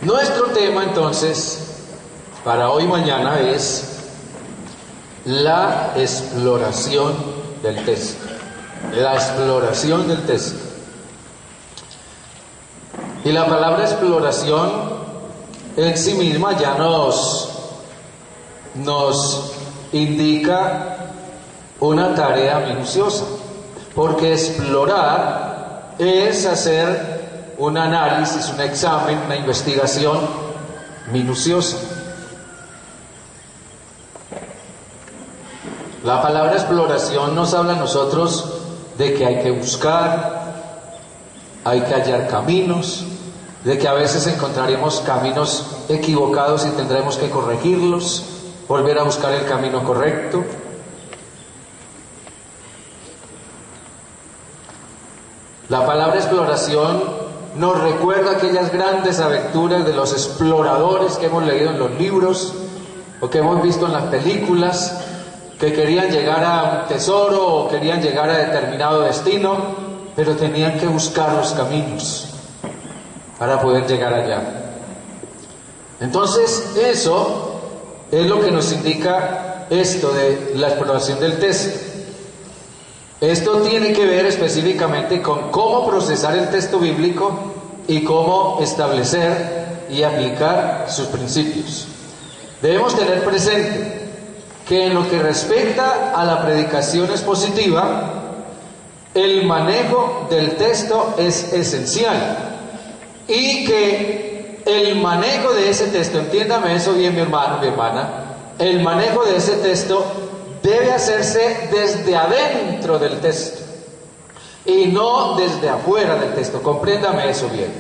Nuestro tema entonces para hoy y mañana es la exploración del texto. La exploración del texto. Y la palabra exploración en sí misma ya nos indica una tarea minuciosa, porque explorar es hacer un análisis, un examen, una investigación minuciosa. La palabra exploración nos habla a nosotros de que hay que buscar, hay que hallar caminos, de que a veces encontraremos caminos equivocados y tendremos que corregirlos, volver a buscar el camino correcto. La palabra exploración nos recuerda aquellas grandes aventuras de los exploradores que hemos leído en los libros o que hemos visto en las películas, que querían llegar a un tesoro o querían llegar a determinado destino, pero tenían que buscar los caminos para poder llegar allá. Entonces, eso es lo que nos indica esto de la exploración del texto. Esto tiene que ver específicamente con cómo procesar el texto bíblico y cómo establecer y aplicar sus principios. Debemos tener presente que en lo que respecta a la predicación expositiva, el manejo del texto es esencial y que el manejo de ese texto, entiéndame eso bien mi hermano, mi hermana, el manejo de ese texto debe hacerse desde adentro del texto y no desde afuera del texto. Compréndame eso bien.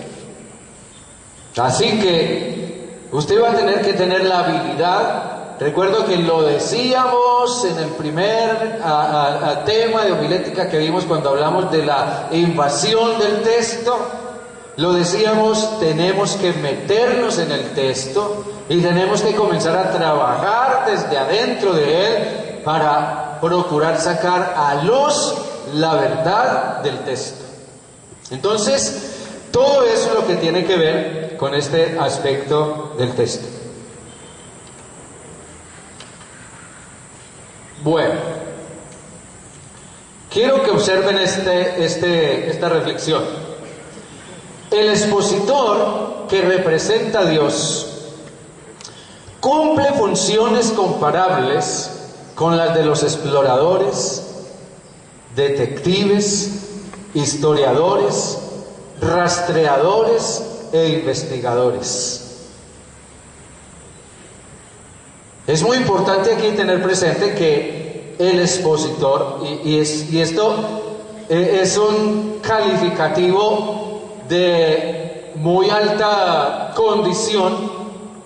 Así que usted va a tener que tener la habilidad. Recuerdo que lo decíamos en el primer tema de homilética que vimos cuando hablamos de la invasión del texto. Lo decíamos, tenemos que meternos en el texto y tenemos que comenzar a trabajar desde adentro de él para procurar sacar a luz la verdad del texto. Entonces, todo eso es lo que tiene que ver con este aspecto del texto. Bueno, quiero que observen esta reflexión. El expositor que representa a Dios cumple funciones comparables con las de los exploradores, detectives, historiadores, rastreadores e investigadores. Es muy importante aquí tener presente que el expositor, y esto es un calificativo de muy alta condición,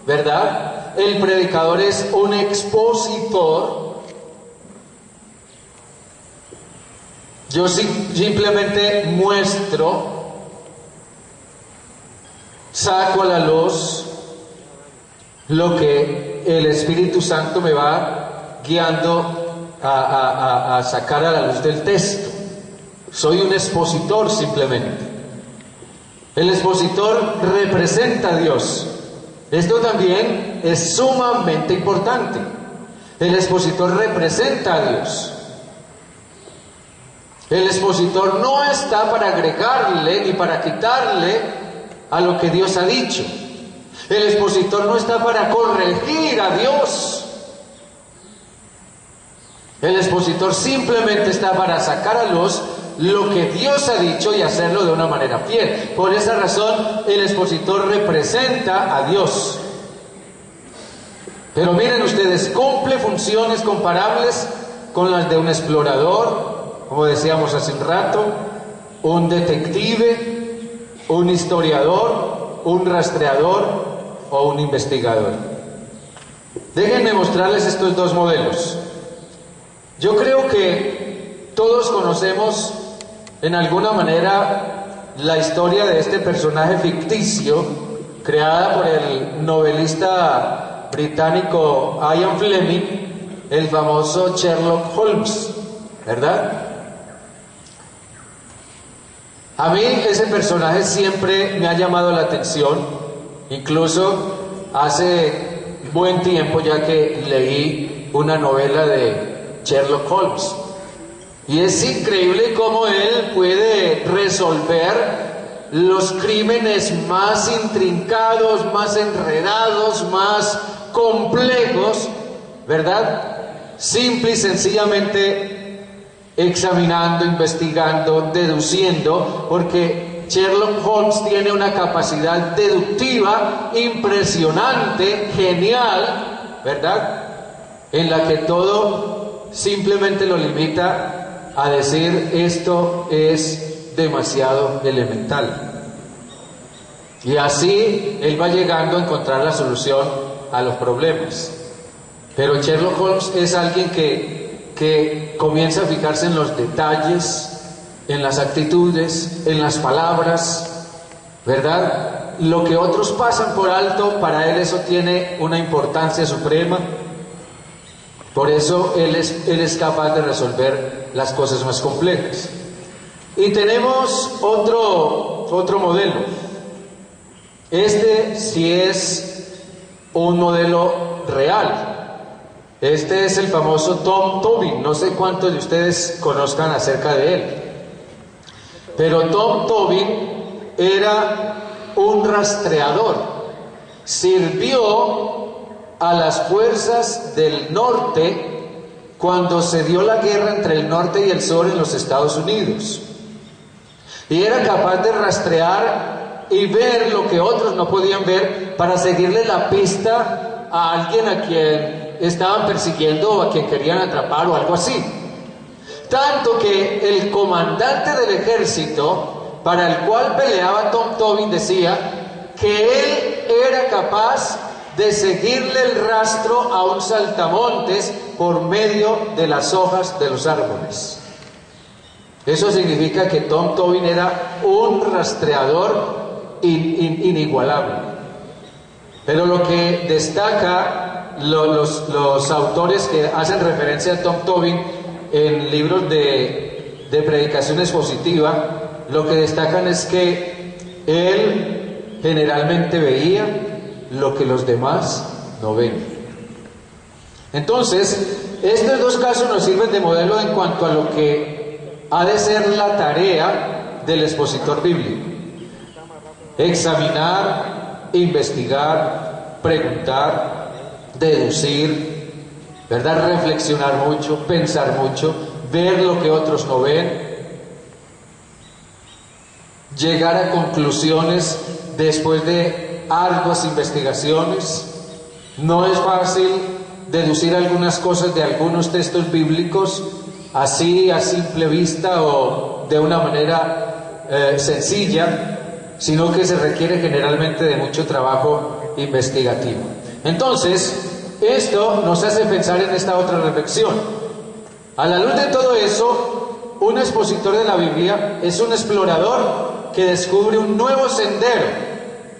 ¿verdad? El predicador es un expositor. Yo simplemente muestro, saco a la luz lo que el Espíritu Santo me va guiando a sacar a la luz del texto. Soy un expositor simplemente. El expositor representa a Dios. Esto también es sumamente importante. El expositor representa a Dios. El expositor no está para agregarle ni para quitarle a lo que Dios ha dicho. El expositor no está para corregir a Dios. El expositor simplemente está para sacar a luz lo que Dios ha dicho y hacerlo de una manera fiel. Por esa razón, el expositor representa a Dios. Pero miren ustedes, cumple funciones comparables con las de un explorador, como decíamos hace un rato, un detective, un historiador, un rastreador o un investigador. Déjenme mostrarles estos dos modelos. Yo creo que todos conocemos en alguna manera la historia de este personaje ficticio creada por el novelista británico Ian Fleming, el famoso Sherlock Holmes, ¿verdad? A mí ese personaje siempre me ha llamado la atención Incluso hace buen tiempo ya que leí una novela de Sherlock Holmes. Y es increíble cómo él puede resolver los crímenes más intrincados, más enredados, más complejos, ¿verdad? Simple y sencillamente examinando, investigando, deduciendo, porque Sherlock Holmes tiene una capacidad deductiva impresionante, genial, ¿verdad? En la que todo simplemente lo limita a decir esto es demasiado elemental. Y así él va llegando a encontrar la solución a los problemas. Pero Sherlock Holmes es alguien que comienza a fijarse en los detalles, en las actitudes, en las palabras, ¿verdad? Lo que otros pasan por alto, para él eso tiene una importancia suprema. Por eso él es capaz de resolver las cosas más complejas. Y tenemos otro modelo. Este sí es un modelo real. Este es el famoso Tom Tobin. No sé cuántos de ustedes conozcan acerca de él. Pero Tom Tobin era un rastreador. Sirvió a las fuerzas del norte cuando se dio la guerra entre el norte y el sur en los Estados Unidos. Y era capaz de rastrear y ver lo que otros no podían ver para seguirle la pista a alguien a quien estaban persiguiendo o a quien querían atrapar o algo así. Tanto que el comandante del ejército para el cual peleaba Tom Tobin decía que él era capaz de seguirle el rastro a un saltamontes por medio de las hojas de los árboles. Eso significa que Tom Tobin era un rastreador inigualable. Pero lo que destaca los autores que hacen referencia a Tom Tobin en libros de predicación expositiva, lo que destacan es que él generalmente veía lo que los demás no ven. Entonces, estos dos casos nos sirven de modelo en cuanto a lo que ha de ser la tarea del expositor bíblico: examinar, investigar, preguntar, deducir, ¿verdad? Reflexionar mucho, pensar mucho, ver lo que otros no ven, llegar a conclusiones después de arduas investigaciones. No es fácil deducir algunas cosas de algunos textos bíblicos así a simple vista o de una manera sencilla, sino que se requiere generalmente de mucho trabajo investigativo. Entonces, esto nos hace pensar en esta otra reflexión. A la luz de todo eso, un expositor de la Biblia es un explorador que descubre un nuevo sendero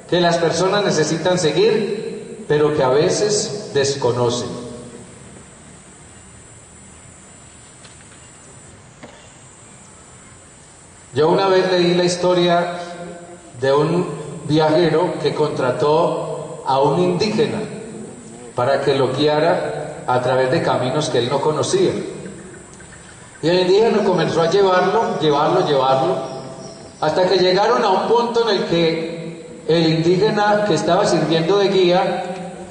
que las personas necesitan seguir, pero que a veces desconocen. Yo una vez leí la historia de un viajero que contrató a un indígena para que lo guiara a través de caminos que él no conocía. Y el indígena comenzó a llevarlo, hasta que llegaron a un punto en el que el indígena que estaba sirviendo de guía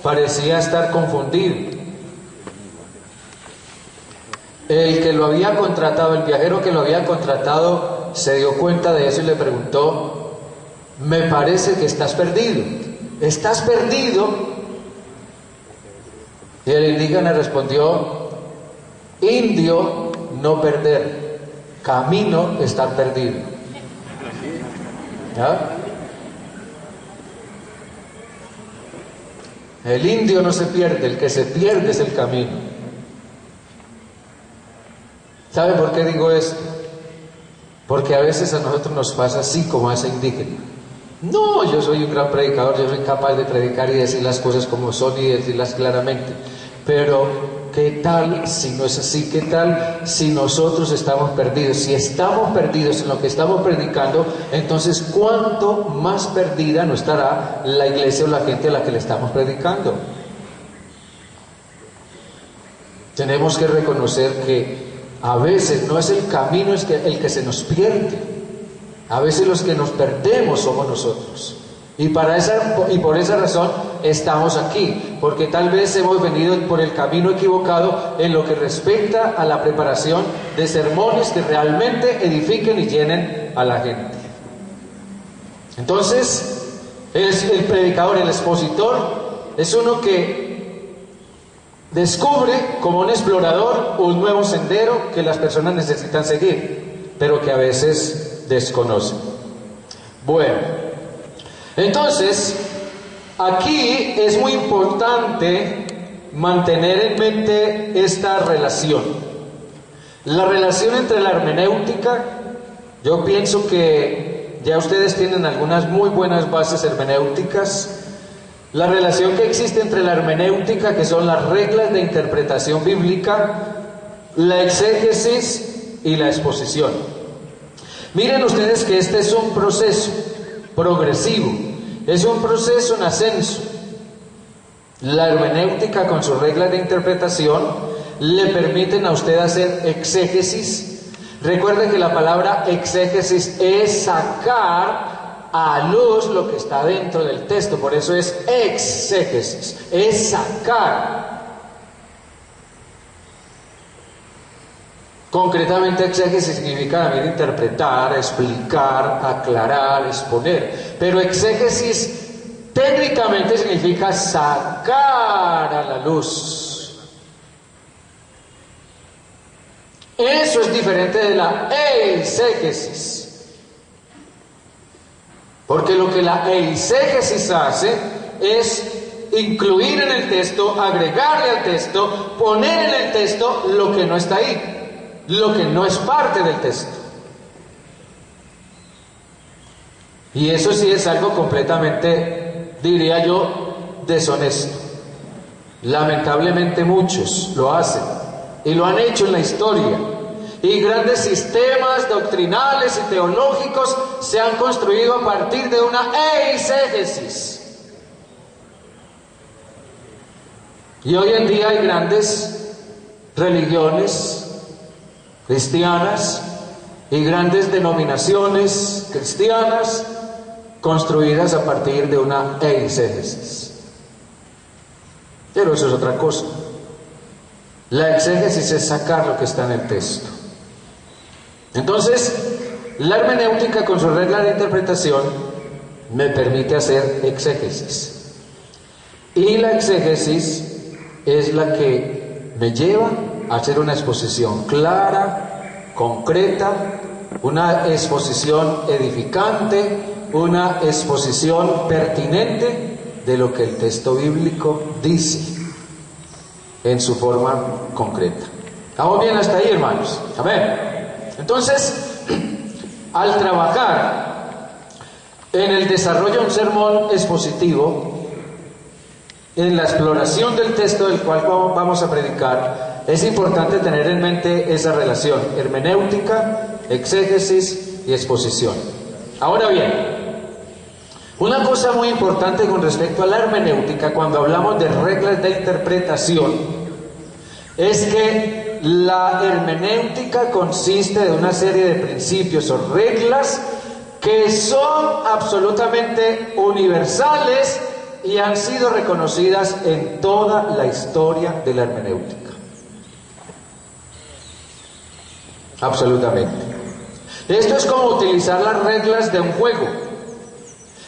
parecía estar confundido. El que lo había contratado, el viajero que lo había contratado, se dio cuenta de eso y le preguntó: me parece que estás perdido. ¿Estás perdido? Y el indígena respondió: indio, no perder; camino, estar perdido. ¿Ya? El indio no se pierde, el que se pierde es el camino. ¿Sabe por qué digo esto? Porque a veces a nosotros nos pasa así como a ese indígena. No, yo soy un gran predicador, yo soy capaz de predicar y decir las cosas como son y decirlas claramente. Pero ¿qué tal si no es así? ¿Qué tal si nosotros estamos perdidos? Si estamos perdidos en lo que estamos predicando, entonces ¿cuánto más perdida no estará la iglesia o la gente a la que le estamos predicando? Tenemos que reconocer que a veces no es el camino el que se nos pierde. A veces los que nos perdemos somos nosotros. Y por esa razón estamos aquí, porque tal vez hemos venido por el camino equivocado en lo que respecta a la preparación de sermones que realmente edifiquen y llenen a la gente. Entonces, el predicador, el expositor, es uno que descubre como un explorador un nuevo sendero que las personas necesitan seguir, pero que a veces desconocen. Bueno, entonces, aquí es muy importante mantener en mente esta relación. La relación entre la hermenéutica, yo pienso que ya ustedes tienen algunas muy buenas bases hermenéuticas. La relación que existe entre la hermenéutica, que son las reglas de interpretación bíblica, la exégesis y la exposición. Miren ustedes que este es un proceso progresivo, es un proceso en ascenso. La hermenéutica con sus reglas de interpretación le permiten a usted hacer exégesis. Recuerde que la palabra exégesis es sacar a luz lo que está dentro del texto, por eso es exégesis, es sacar. Concretamente, exégesis significa también interpretar, explicar, aclarar, exponer. Pero exégesis técnicamente significa sacar a la luz. Eso es diferente de la eisegesis. Porque lo que la eisegesis hace es incluir en el texto, agregarle al texto, poner en el texto lo que no está ahí, lo que no es parte del texto. Y eso sí es algo completamente, diría yo, deshonesto. Lamentablemente muchos lo hacen y lo han hecho en la historia. Y grandes sistemas doctrinales y teológicos se han construido a partir de una eisegesis. Y hoy en día hay grandes religiones cristianas y grandes denominaciones cristianas construidas a partir de una eisegesis. Pero eso es otra cosa. La exégesis es sacar lo que está en el texto. Entonces, la hermenéutica con su regla de interpretación me permite hacer exégesis. Y la exégesis es la que me lleva a hacer una exposición clara, concreta, una exposición edificante, una exposición pertinente de lo que el texto bíblico dice en su forma concreta. ¿Estamos bien hasta ahí, hermanos? Amén. Entonces, al trabajar en el desarrollo de un sermón expositivo, en la exploración del texto del cual vamos a predicar, es importante tener en mente esa relación: hermenéutica, exégesis y exposición. Ahora bien, una cosa muy importante con respecto a la hermenéutica, cuando hablamos de reglas de interpretación, es que la hermenéutica consiste de una serie de principios o reglas que son absolutamente universales y han sido reconocidas en toda la historia de la hermenéutica. Absolutamente. Esto es como utilizar las reglas de un juego.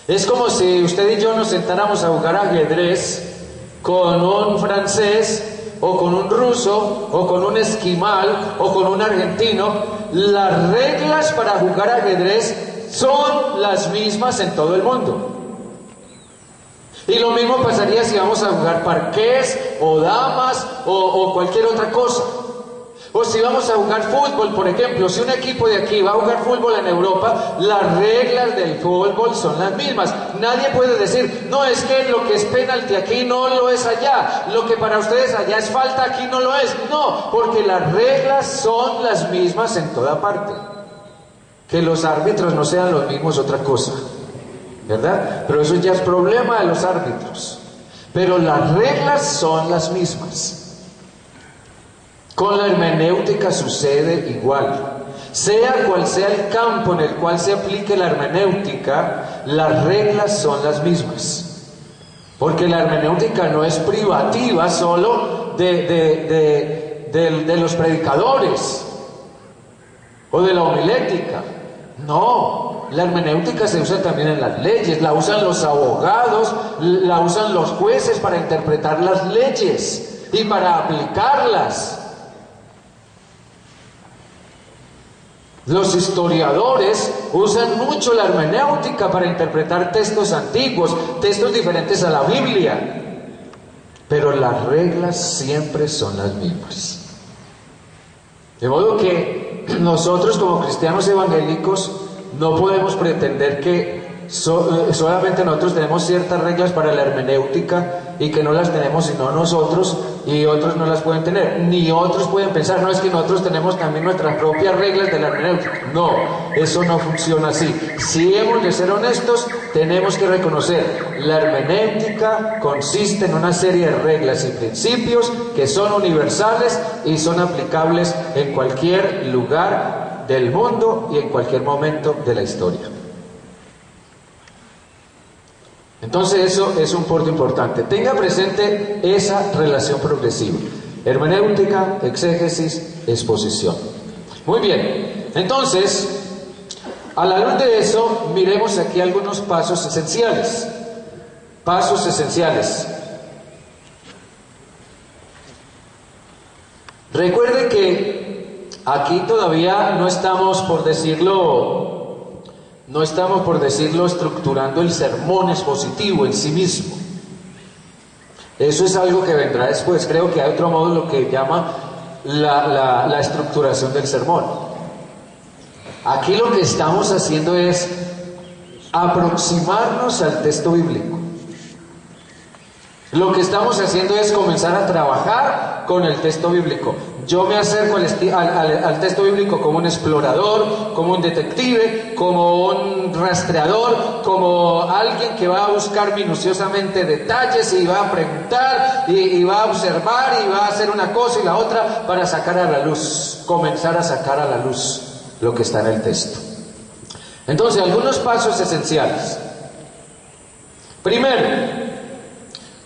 Es como si usted y yo nos sentáramos a jugar ajedrez con un francés, o con un ruso, o con un esquimal, o con un argentino. Las reglas para jugar ajedrez son las mismas en todo el mundo. Y lo mismo pasaría si vamos a jugar parqués, o damas, o cualquier otra cosa. O si vamos a jugar fútbol, por ejemplo, si un equipo de aquí va a jugar fútbol en Europa, las reglas del fútbol son las mismas. Nadie puede decir, no, es que lo que es penalti aquí no lo es allá, lo que para ustedes allá es falta aquí no lo es. No, porque las reglas son las mismas en toda parte. Que los árbitros no sean los mismos es otra cosa, ¿verdad? Pero eso ya es problema de los árbitros. Pero las reglas son las mismas. Con la hermenéutica sucede igual. Sea cual sea el campo en el cual se aplique la hermenéutica, las reglas son las mismas. Porque la hermenéutica no es privativa solo de los predicadores o de la homilética. No, la hermenéutica se usa también en las leyes, la usan los abogados, la usan los jueces para interpretar las leyes y para aplicarlas. Los historiadores usan mucho la hermenéutica para interpretar textos antiguos, textos diferentes a la Biblia, pero las reglas siempre son las mismas. De modo que nosotros como cristianos evangélicos no podemos pretender que solamente nosotros tenemos ciertas reglas para la hermenéutica y que no las tenemos sino nosotros y otros no las pueden tener, ni otros pueden pensar, no, es que nosotros tenemos también nuestras propias reglas de la hermenéutica. No, eso no funciona así. Si hemos de ser honestos, tenemos que reconocer, la hermenéutica consiste en una serie de reglas y principios que son universales y son aplicables en cualquier lugar del mundo y en cualquier momento de la historia. Entonces eso es un punto importante. Tenga presente esa relación progresiva. Hermenéutica, exégesis, exposición. Muy bien. Entonces, a la luz de eso, miremos aquí algunos pasos esenciales. Pasos esenciales. Recuerde que aquí todavía no estamos, por decirlo, estructurando el sermón expositivo en sí mismo. Eso es algo que vendrá después. Creo que hay otro modo, lo que llama la estructuración del sermón. Aquí lo que estamos haciendo es aproximarnos al texto bíblico. Lo que estamos haciendo es comenzar a trabajar con el texto bíblico. Yo me acerco al texto bíblico como un explorador, como un detective, como un rastreador, como alguien que va a buscar minuciosamente detalles y va a preguntar y va a observar y va a hacer una cosa y la otra para sacar a la luz, comenzar a sacar a la luz lo que está en el texto. Entonces, algunos pasos esenciales. Primero,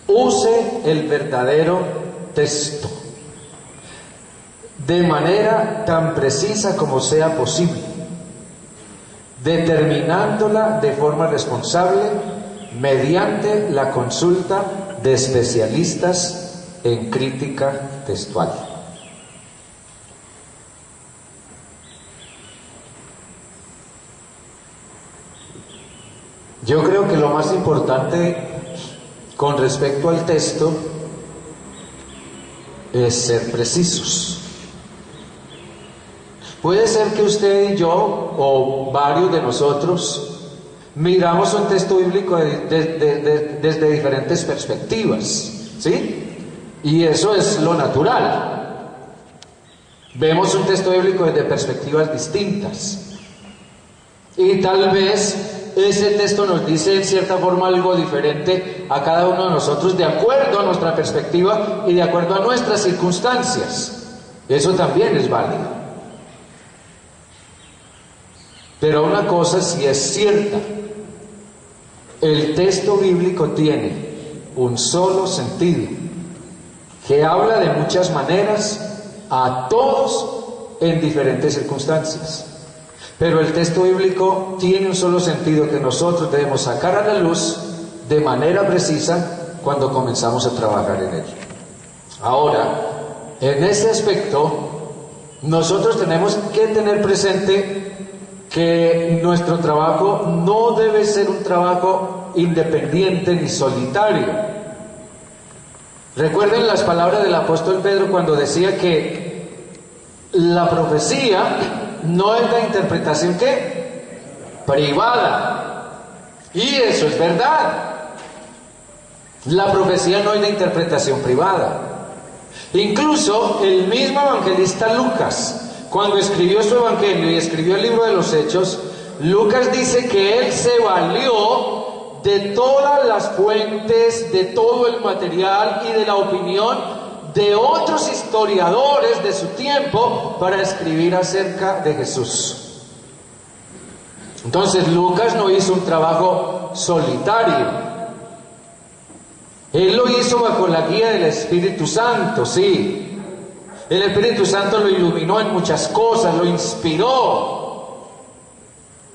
use el verdadero texto de manera tan precisa como sea posible, determinándola de forma responsable mediante la consulta de especialistas en crítica textual. Yo creo que lo más importante con respecto al texto es ser precisos. Puede ser que usted y yo, o varios de nosotros, miramos un texto bíblico desde diferentes perspectivas, ¿sí? Y eso es lo natural. Vemos un texto bíblico desde perspectivas distintas. Y tal vez ese texto nos dice en cierta forma algo diferente a cada uno de nosotros de acuerdo a nuestra perspectiva y de acuerdo a nuestras circunstancias. Eso también es válido. Pero una cosa sí es cierta: el texto bíblico tiene un solo sentido, que habla de muchas maneras a todos en diferentes circunstancias. Pero el texto bíblico tiene un solo sentido que nosotros debemos sacar a la luz de manera precisa cuando comenzamos a trabajar en él. Ahora, en ese aspecto, nosotros tenemos que tener presente que nuestro trabajo no debe ser un trabajo independiente ni solitario. Recuerden las palabras del apóstol Pedro cuando decía que la profecía no es la interpretación ¿qué? Privada. Y eso es verdad. La profecía no es de interpretación privada. Incluso el mismo evangelista Lucas, cuando escribió su evangelio y escribió el libro de los Hechos, Lucas dice que él se valió de todas las fuentes, de todo el material y de la opinión de otros historiadores de su tiempo para escribir acerca de Jesús. Entonces Lucas no hizo un trabajo solitario. Él lo hizo bajo la guía del Espíritu Santo, sí. El Espíritu Santo lo iluminó en muchas cosas, lo inspiró.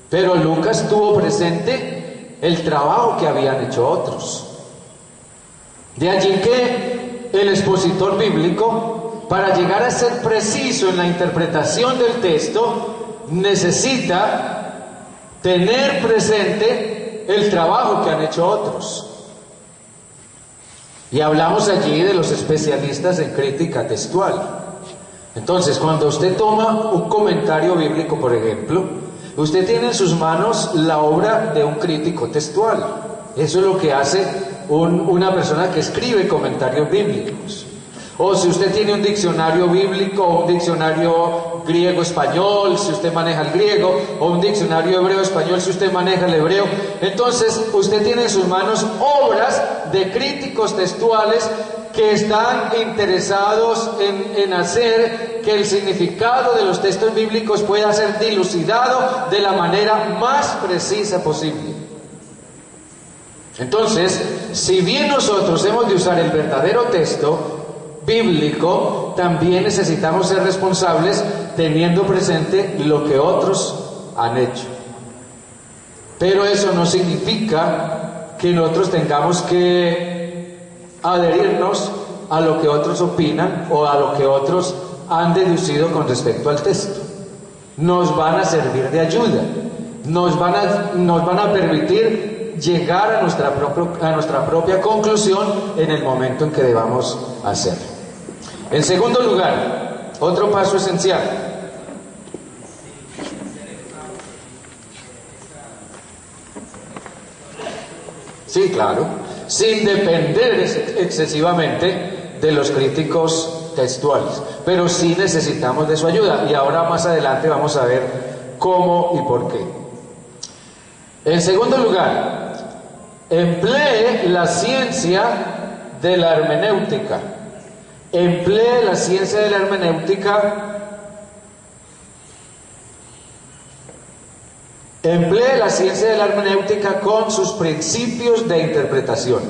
Pero Lucas tuvo presente el trabajo que habían hecho otros. De allí que el expositor bíblico, para llegar a ser preciso en la interpretación del texto, necesita tener presente el trabajo que han hecho otros. Y hablamos allí de los especialistas en crítica textual. Entonces, cuando usted toma un comentario bíblico, por ejemplo, usted tiene en sus manos la obra de un crítico textual. Eso es lo que hace una persona que escribe comentarios bíblicos. O si usted tiene un diccionario bíblico, o un diccionario griego-español, si usted maneja el griego, o un diccionario hebreo-español, si usted maneja el hebreo, entonces usted tiene en sus manos obras de críticos textuales que están interesados en hacer que el significado de los textos bíblicos pueda ser dilucidado de la manera más precisa posible. Entonces, si bien nosotros hemos de usar el verdadero texto bíblico, también necesitamos ser responsables teniendo presente lo que otros han hecho. Pero eso no significa que nosotros tengamos que adherirnos a lo que otros opinan o a lo que otros han deducido con respecto al texto. Nos van a servir de ayuda, nos van a permitir llegar a nuestra propia conclusión en el momento en que debamos hacerlo. En segundo lugar, otro paso esencial. Sí, claro, sin depender excesivamente de los críticos textuales, pero sí necesitamos de su ayuda, y ahora más adelante vamos a ver cómo y por qué. En segundo lugar, emplee la ciencia de la hermenéutica. Emplee la ciencia de la hermenéutica. Emplee la ciencia de la hermenéutica con sus principios de interpretación.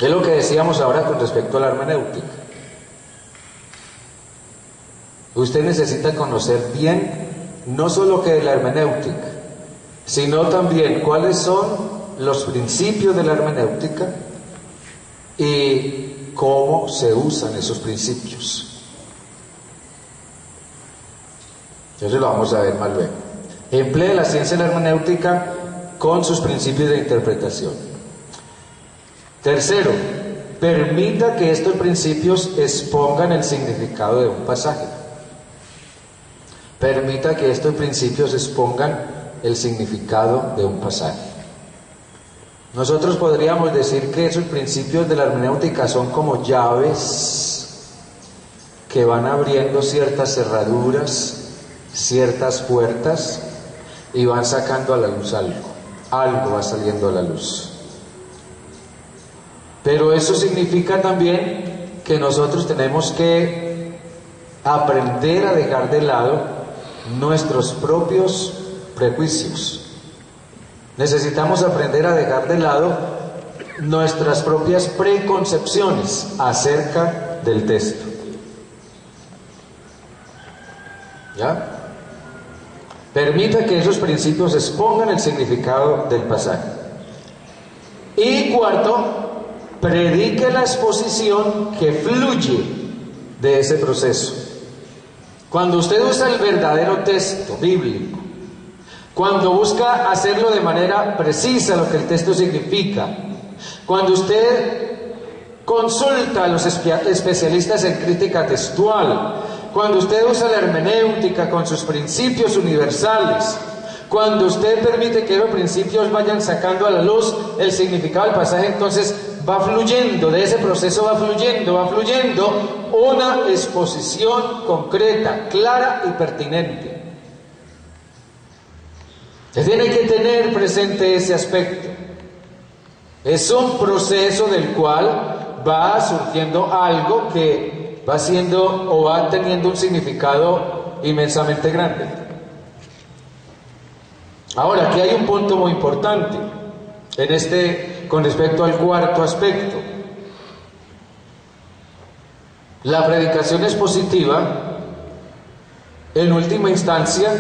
Es lo que decíamos ahora con respecto a la hermenéutica. Usted necesita conocer bien no solo qué es la hermenéutica, sino también cuáles son los principios de la hermenéutica y cómo se usan esos principios. Eso lo vamos a ver más luego. Emplee la ciencia de la hermenéutica con sus principios de interpretación. Tercero, permita que estos principios expongan el significado de un pasaje. Permita que estos principios expongan el significado de un pasaje. Nosotros podríamos decir que esos principios de la hermenéutica son como llaves que van abriendo ciertas cerraduras, ciertas puertas, y van sacando a la luz algo va saliendo a la luz. Pero eso significa también que nosotros tenemos que aprender a dejar de lado nuestros propios prejuicios. Necesitamos aprender a dejar de lado nuestras propias preconcepciones acerca del texto. ¿Ya? Permita que esos principios expongan el significado del pasaje. Y cuarto, predique la exposición que fluye de ese proceso. Cuando usted usa el verdadero texto bíblico, cuando busca hacerlo de manera precisa lo que el texto significa, cuando usted consulta a los especialistas en crítica textual, cuando usted usa la hermenéutica con sus principios universales, cuando usted permite que los principios vayan sacando a la luz el significado del pasaje, entonces va fluyendo, de ese proceso va fluyendo una exposición concreta, clara y pertinente. Se tiene que tener presente ese aspecto. Es un proceso del cual va surgiendo algo que va siendo o va teniendo un significado inmensamente grande. Ahora, aquí hay un punto muy importante con respecto al cuarto aspecto. La predicación expositiva, en última instancia,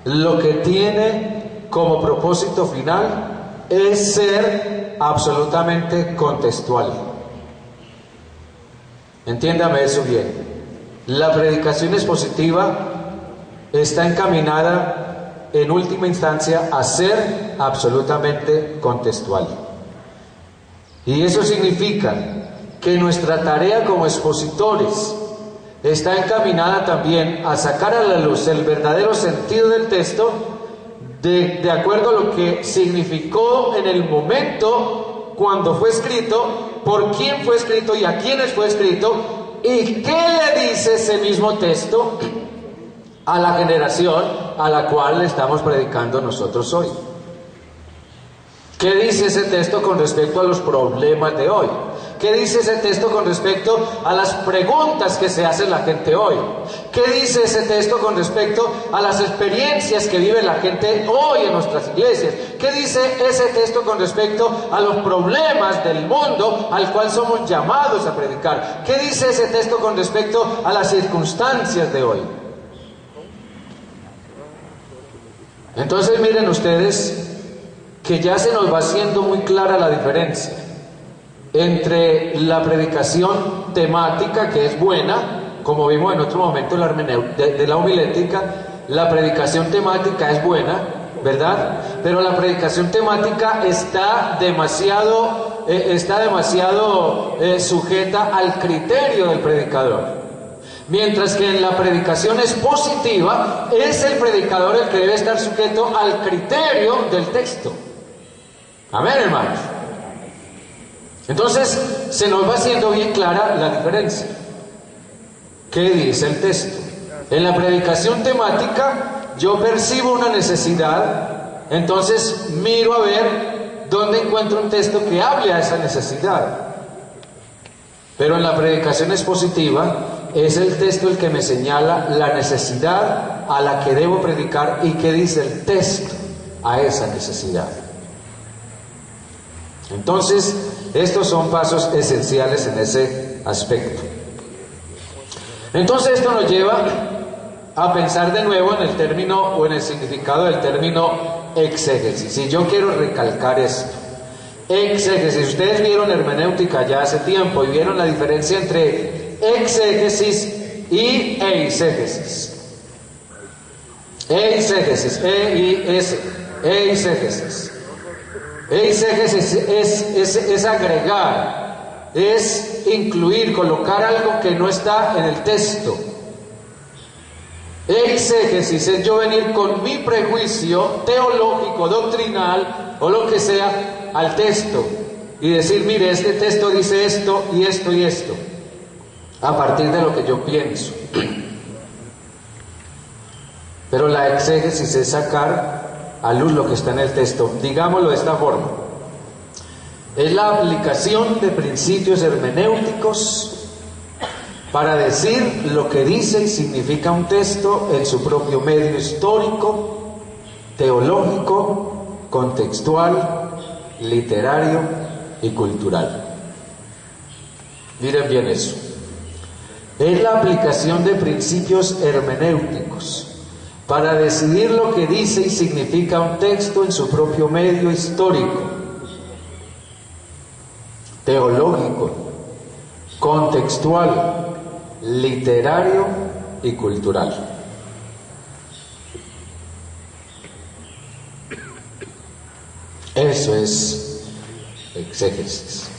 lo que tiene como propósito final es ser absolutamente contextual. Entiéndame eso bien. La predicación expositiva está encaminada en última instancia a ser absolutamente contextual. Y eso significa que nuestra tarea como expositores está encaminada también a sacar a la luz el verdadero sentido del texto de acuerdo a lo que significó en el momento cuando fue escrito, por quién fue escrito y a quiénes fue escrito, y qué le dice ese mismo texto a la generación a la cual le estamos predicando nosotros hoy. ¿Qué dice ese texto con respecto a los problemas de hoy? ¿Qué dice ese texto con respecto a las preguntas que se hace la gente hoy? ¿Qué dice ese texto con respecto a las experiencias que vive la gente hoy en nuestras iglesias? ¿Qué dice ese texto con respecto a los problemas del mundo al cual somos llamados a predicar? ¿Qué dice ese texto con respecto a las circunstancias de hoy? Entonces miren ustedes que ya se nos va haciendo muy clara la diferencia entre la predicación temática, que es buena, como vimos en otro momento de la homilética. La predicación temática es buena, ¿verdad? Pero la predicación temática está demasiado sujeta al criterio del predicador. Mientras que en la predicación expositiva es el predicador el que debe estar sujeto al criterio del texto. Amén, hermanos. Entonces se nos va haciendo bien clara la diferencia. ¿Qué dice el texto? En la predicación temática yo percibo una necesidad, entonces miro a ver dónde encuentro un texto que hable a esa necesidad. Pero en la predicación expositiva es el texto el que me señala la necesidad a la que debo predicar y qué dice el texto a esa necesidad. Entonces, estos son pasos esenciales en ese aspecto. Entonces, esto nos lleva a pensar de nuevo en el término o en el significado del término exégesis. Y yo quiero recalcar esto. Exégesis. Ustedes vieron hermenéutica ya hace tiempo y vieron la diferencia entre exégesis y eisegesis. Eisegesis, E-I-S, eisegesis. Eisegesis es agregar, es incluir, colocar algo que no está en el texto. Eisegesis es yo venir con mi prejuicio teológico, doctrinal o lo que sea al texto y decir, mire, este texto dice esto y esto y esto, a partir de lo que yo pienso. Pero la exégesis es sacar a luz lo que está en el texto. Digámoslo de esta forma: es la aplicación de principios hermenéuticos para decir lo que dice y significa un texto en su propio medio histórico, teológico, contextual, literario y cultural. Miren bien eso. Es la aplicación de principios hermenéuticos para decidir lo que dice y significa un texto en su propio medio histórico, teológico, contextual, literario y cultural. Eso es exégesis.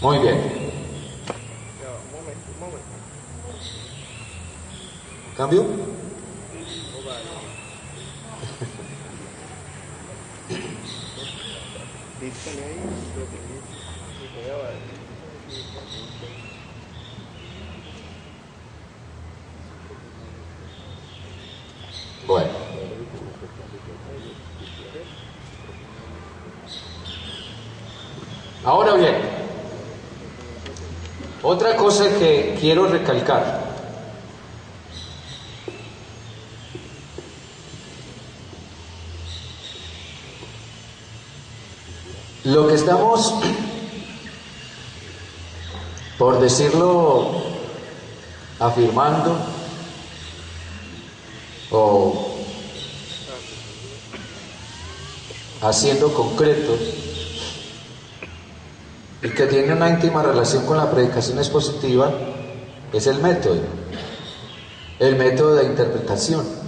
Muy bien. ¿Cambio? Bueno. Ahora bien, otra cosa que quiero recalcar. Lo que estamos, por decirlo, afirmando o haciendo concreto y que tiene una íntima relación con la predicación expositiva es el método de interpretación.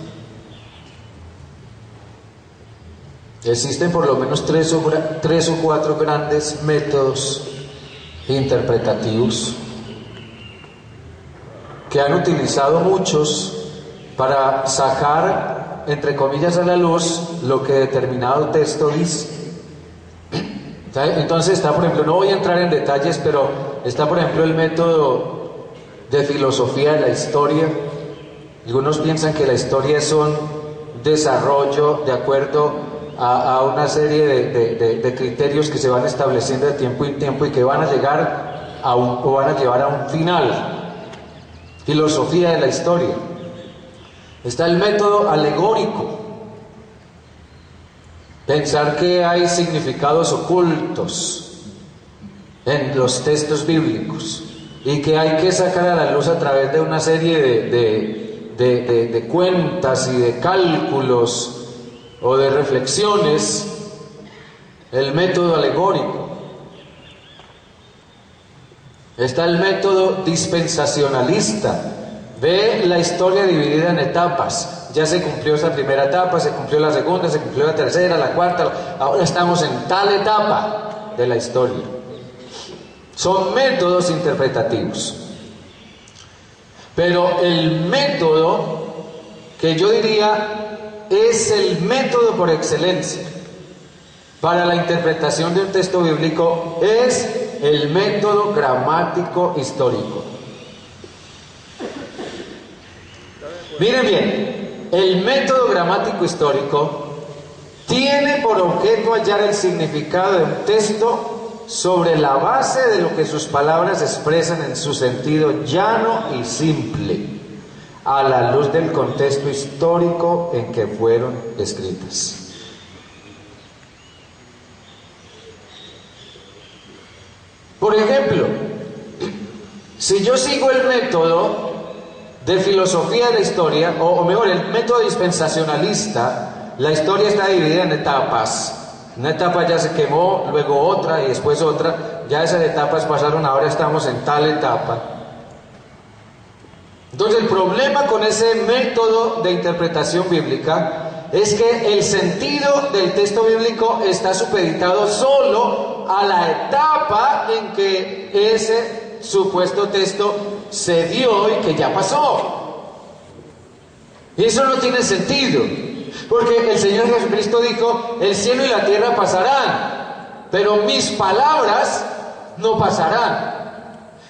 Existen por lo menos tres o cuatro grandes métodos interpretativos que han utilizado muchos para sacar, entre comillas, a la luz lo que determinado texto dice. Entonces está, por ejemplo, no voy a entrar en detalles, pero está, por ejemplo, el método de filosofía de la historia. Algunos piensan que la historia es un desarrollo de acuerdo a una serie de criterios que se van estableciendo de tiempo en tiempo y que van a llegar o van a llevar a un final. Filosofía de la historia. Está el método alegórico. Pensar que hay significados ocultos en los textos bíblicos y que hay que sacar a la luz a través de una serie de cuentas y de cálculos o de reflexiones, el método alegórico. Está el método dispensacionalista. Ve la historia dividida en etapas. Ya se cumplió esa primera etapa, se cumplió la segunda, se cumplió la tercera, la cuarta, ahora estamos en tal etapa de la historia. Son métodos interpretativos. Pero el método que yo diría es el método por excelencia para la interpretación de un texto bíblico es el método gramático histórico. Miren bien, el método gramático histórico tiene por objeto hallar el significado de un texto sobre la base de lo que sus palabras expresan en su sentido llano y simple, a la luz del contexto histórico en que fueron escritas. Por ejemplo, si yo sigo el método de filosofía de la historia, o mejor, el método dispensacionalista, la historia está dividida en etapas. Una etapa ya se quemó, luego otra y después otra. Ya esas etapas pasaron, ahora estamos en tal etapa. Entonces el problema con ese método de interpretación bíblica es que el sentido del texto bíblico está supeditado solo a la etapa en que ese supuesto texto se dio y que ya pasó. Y eso no tiene sentido, porque el Señor Jesucristo dijo: el cielo y la tierra pasarán, pero mis palabras no pasarán.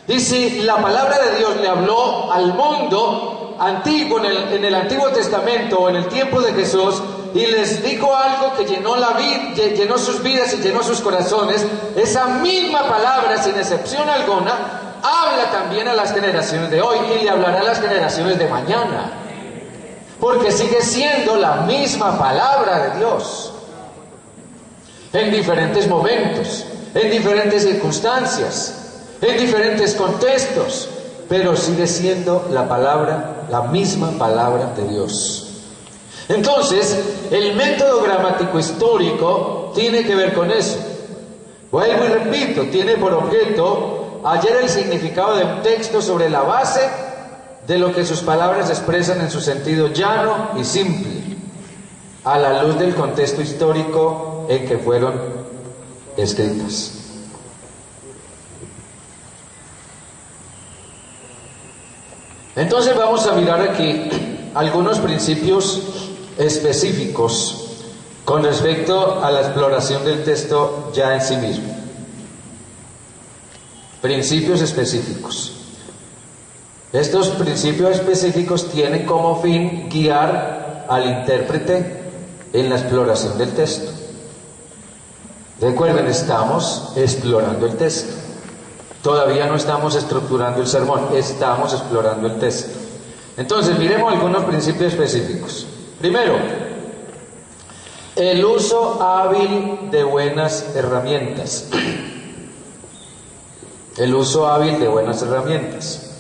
Y si la palabra de Dios le habló al mundo antiguo, en el Antiguo Testamento o en el tiempo de Jesús, y les dijo algo que llenó sus vidas y llenó sus corazones, esa misma palabra, sin excepción alguna, habla también a las generaciones de hoy y le hablará a las generaciones de mañana, porque sigue siendo la misma palabra de Dios en diferentes momentos, en diferentes circunstancias, en diferentes contextos, pero sigue siendo la misma palabra de Dios. Entonces, el método gramático histórico tiene que ver con eso. Vuelvo y repito, tiene por objeto hallar el significado de un texto sobre la base de lo que sus palabras expresan en su sentido llano y simple, a la luz del contexto histórico en que fueron escritas. Entonces vamos a mirar aquí algunos principios específicos con respecto a la exploración del texto ya en sí mismo. Principios específicos. Estos principios específicos tienen como fin guiar al intérprete en la exploración del texto. Recuerden, estamos explorando el texto. Todavía no estamos estructurando el sermón, estamos explorando el texto. Entonces, miremos algunos principios específicos. Primero, el uso hábil de buenas herramientas. El uso hábil de buenas herramientas.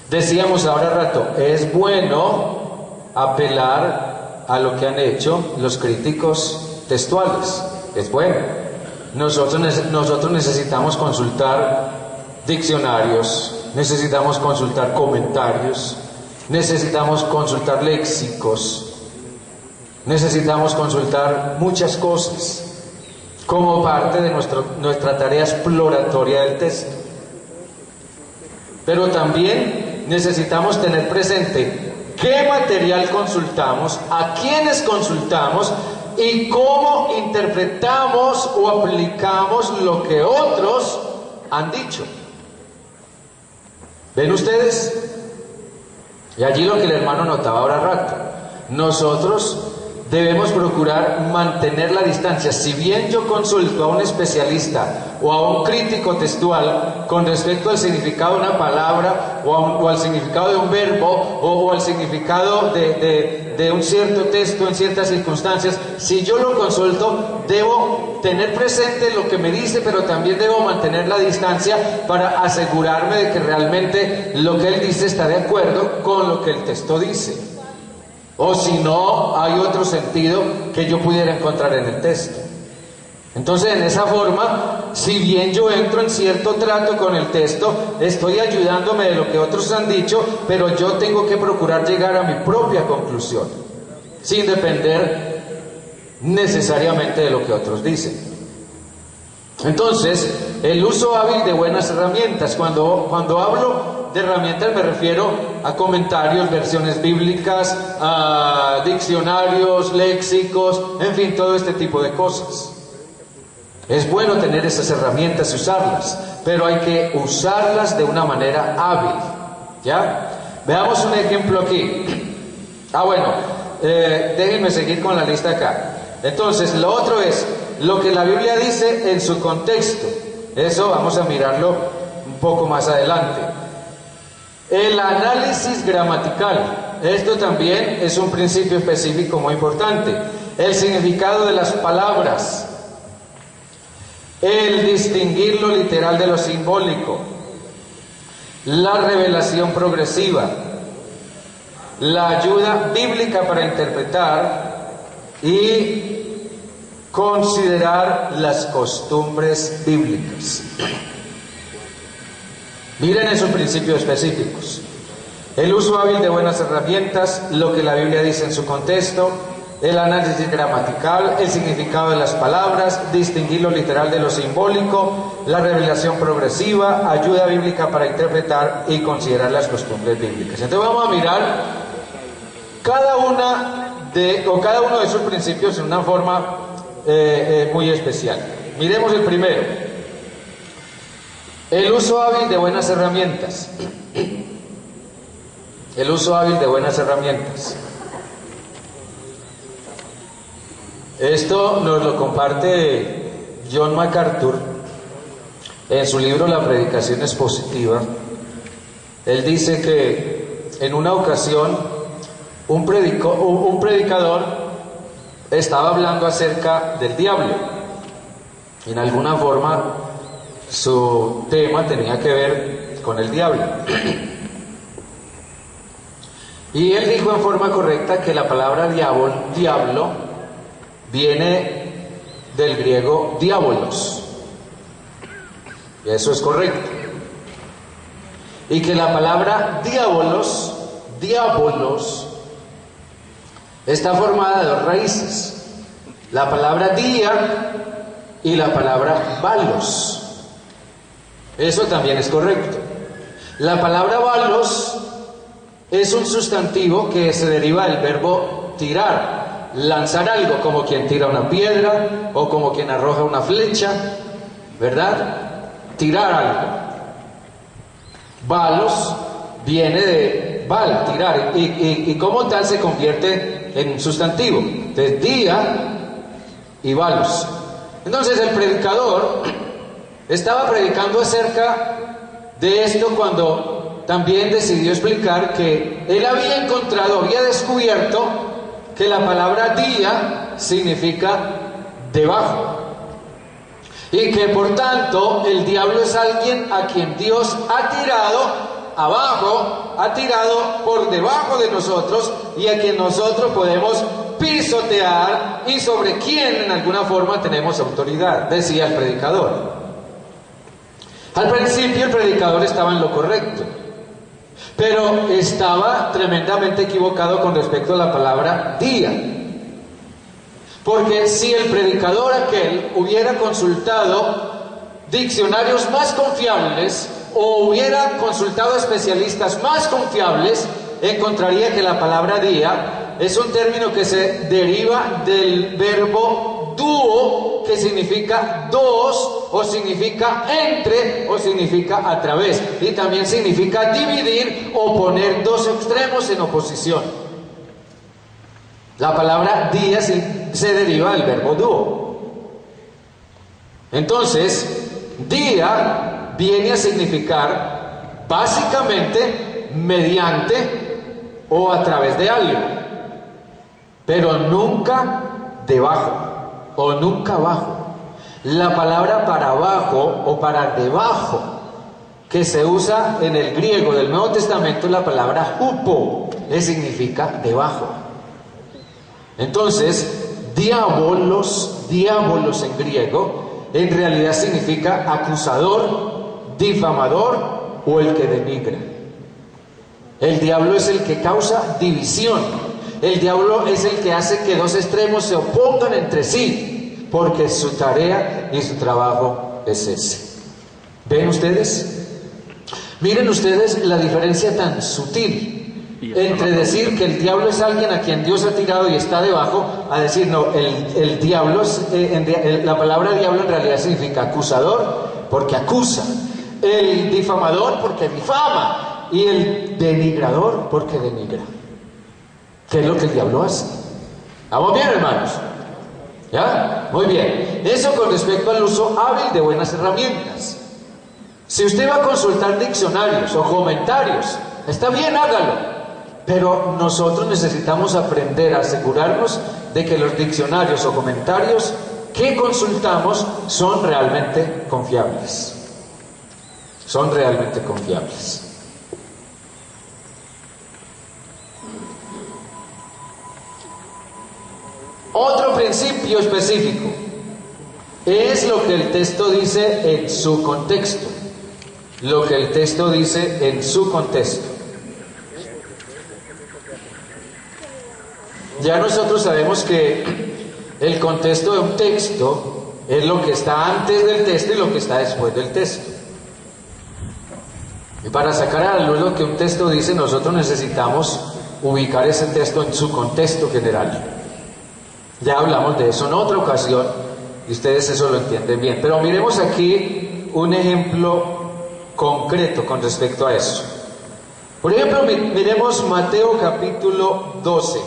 Decíamos ahora rato, es bueno apelar a lo que han hecho los críticos textuales. Es bueno. Nosotros necesitamos consultar diccionarios, necesitamos consultar comentarios, necesitamos consultar léxicos, necesitamos consultar muchas cosas como parte de nuestra tarea exploratoria del texto. Pero también necesitamos tener presente qué material consultamos, a quiénes consultamos y cómo interpretamos o aplicamos lo que otros han dicho. ¿Ven ustedes? Y allí lo que el hermano notaba ahora rato. Nosotros debemos procurar mantener la distancia. Si bien yo consulto a un especialista o a un crítico textual con respecto al significado de una palabra o al significado de un verbo o al significado de un cierto texto en ciertas circunstancias, si yo lo consulto, debo tener presente lo que me dice, pero también debo mantener la distancia para asegurarme de que realmente lo que él dice está de acuerdo con lo que el texto dice. O si no, hay otro sentido que yo pudiera encontrar en el texto. Entonces, en esa forma, si bien yo entro en cierto trato con el texto, estoy ayudándome de lo que otros han dicho, pero yo tengo que procurar llegar a mi propia conclusión, sin depender necesariamente de lo que otros dicen. Entonces, el uso hábil de buenas herramientas. Cuando hablo de herramientas me refiero a comentarios, versiones bíblicas, a diccionarios, léxicos, en fin, todo este tipo de cosas. Es bueno tener esas herramientas y usarlas, pero hay que usarlas de una manera hábil, ¿ya? Veamos un ejemplo aquí. Déjenme seguir con la lista acá. Entonces, lo otro es lo que la Biblia dice en su contexto. Eso vamos a mirarlo un poco más adelante. El análisis gramatical. Esto también es un principio específico muy importante. El significado de las palabras. El distinguir lo literal de lo simbólico. La revelación progresiva. La ayuda bíblica para interpretar y considerar las costumbres bíblicas. Miren esos principios específicos. El uso hábil de buenas herramientas, lo que la Biblia dice en su contexto, el análisis gramatical, el significado de las palabras, distinguir lo literal de lo simbólico, la revelación progresiva, ayuda bíblica para interpretar y considerar las costumbres bíblicas. Entonces vamos a mirar cada uno de esos principios en una forma muy especial. Miremos el primero. El uso hábil de buenas herramientas. El uso hábil de buenas herramientas. Esto nos lo comparte John MacArthur en su libro La predicación expositiva. Él dice que en una ocasión un predicador estaba hablando acerca del diablo. En alguna forma su tema tenía que ver con el diablo. Y él dijo en forma correcta que la palabra diablo viene del griego diabolos. Y eso es correcto. Y que la palabra diabolos está formada de dos raíces. La palabra dia y la palabra balos. Eso también es correcto. La palabra balos es un sustantivo que se deriva del verbo tirar, lanzar algo, como quien tira una piedra o como quien arroja una flecha, ¿verdad? Tirar algo. Balos viene de bal, tirar, y como tal se convierte en un sustantivo. Entonces, día y balos. Entonces el predicador estaba predicando acerca de esto cuando también decidió explicar que él había descubierto que la palabra día significa debajo, y que por tanto el diablo es alguien a quien Dios ha tirado abajo, ha tirado por debajo de nosotros, y a quien nosotros podemos pisotear y sobre quien en alguna forma tenemos autoridad, decía el predicador. Al principio el predicador estaba en lo correcto, pero estaba tremendamente equivocado con respecto a la palabra día. Porque si el predicador aquel hubiera consultado diccionarios más confiables o hubiera consultado especialistas más confiables, encontraría que la palabra día es un término que se deriva del verbo dúo, que significa dos, o significa entre, o significa a través, y también significa dividir o poner dos extremos en oposición. La palabra día se deriva del verbo dúo. Entonces, día viene a significar básicamente mediante o a través de algo, pero nunca debajo o nunca abajo. La palabra para abajo o para debajo que se usa en el griego del Nuevo Testamento es la palabra hupo, que significa debajo. Entonces, diabolos en griego, en realidad significa acusador, difamador o el que denigra. El diablo es el que causa división. El diablo es el que hace que dos extremos se opongan entre sí, porque su tarea y su trabajo es ese. ¿Ven ustedes? Miren ustedes la diferencia tan sutil entre decir que el diablo es alguien a quien Dios ha tirado y está debajo, a decir no, el diablo es, la palabra diablo en realidad significa acusador, porque acusa, el difamador porque difama, y el denigrador porque denigra. ¿Qué es lo que el diablo hace? ¿Vamos bien, hermanos? ¿Ya? Muy bien. Eso con respecto al uso hábil de buenas herramientas. Si usted va a consultar diccionarios o comentarios, está bien, hágalo. Pero nosotros necesitamos aprender a asegurarnos de que los diccionarios o comentarios que consultamos son realmente confiables. Son realmente confiables. Otro principio específico es lo que el texto dice en su contexto. Lo que el texto dice en su contexto. Ya nosotros sabemos que el contexto de un texto es lo que está antes del texto y lo que está después del texto. Y para sacar a la luz lo que un texto dice, nosotros necesitamos ubicar ese texto en su contexto general. Ya hablamos de eso en otra ocasión y ustedes eso lo entienden bien. Pero miremos aquí un ejemplo concreto con respecto a eso. Por ejemplo, miremos Mateo capítulo 12.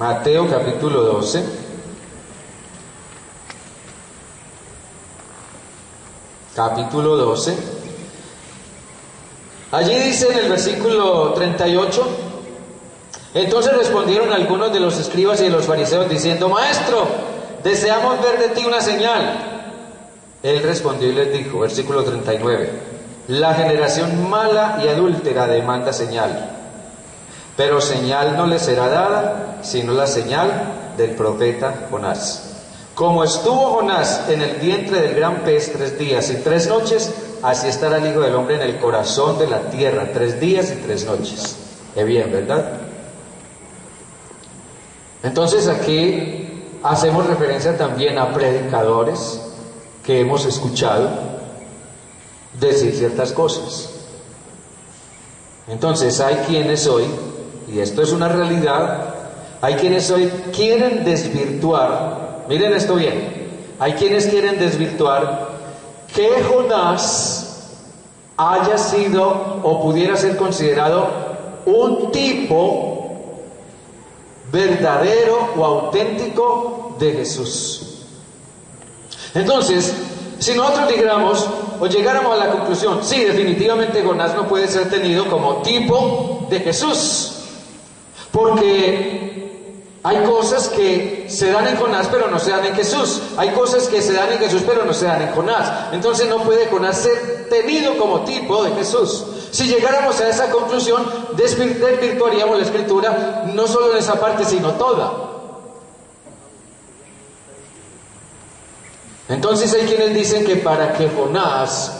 Mateo capítulo 12. Capítulo 12. Allí dice en el versículo 38: entonces respondieron algunos de los escribas y de los fariseos diciendo: Maestro, deseamos ver de ti una señal. Él respondió y les dijo, versículo 39: la generación mala y adúltera demanda señal, pero señal no le será dada, sino la señal del profeta Jonás. Como estuvo Jonás en el vientre del gran pez 3 días y 3 noches, así estará el Hijo del Hombre en el corazón de la tierra 3 días y 3 noches. Qué bien, ¿verdad? Entonces aquí hacemos referencia también a predicadores que hemos escuchado decir ciertas cosas. Entonces hay quienes hoy, y esto es una realidad, hay quienes hoy quieren desvirtuar, miren esto bien, hay quienes quieren desvirtuar que Jonás haya sido o pudiera ser considerado un tipo verdadero o auténtico de Jesús. Entonces, si nosotros dijéramos o llegáramos a la conclusión, sí, definitivamente Jonás no puede ser tenido como tipo de Jesús, porque hay cosas que se dan en Jonás pero no se dan en Jesús, hay cosas que se dan en Jesús pero no se dan en Jonás, entonces no puede Jonás ser tenido como tipo de Jesús. Si llegáramos a esa conclusión, desvirtuaríamos la Escritura, no solo en esa parte sino toda. Entonces hay quienes dicen que para que Jonás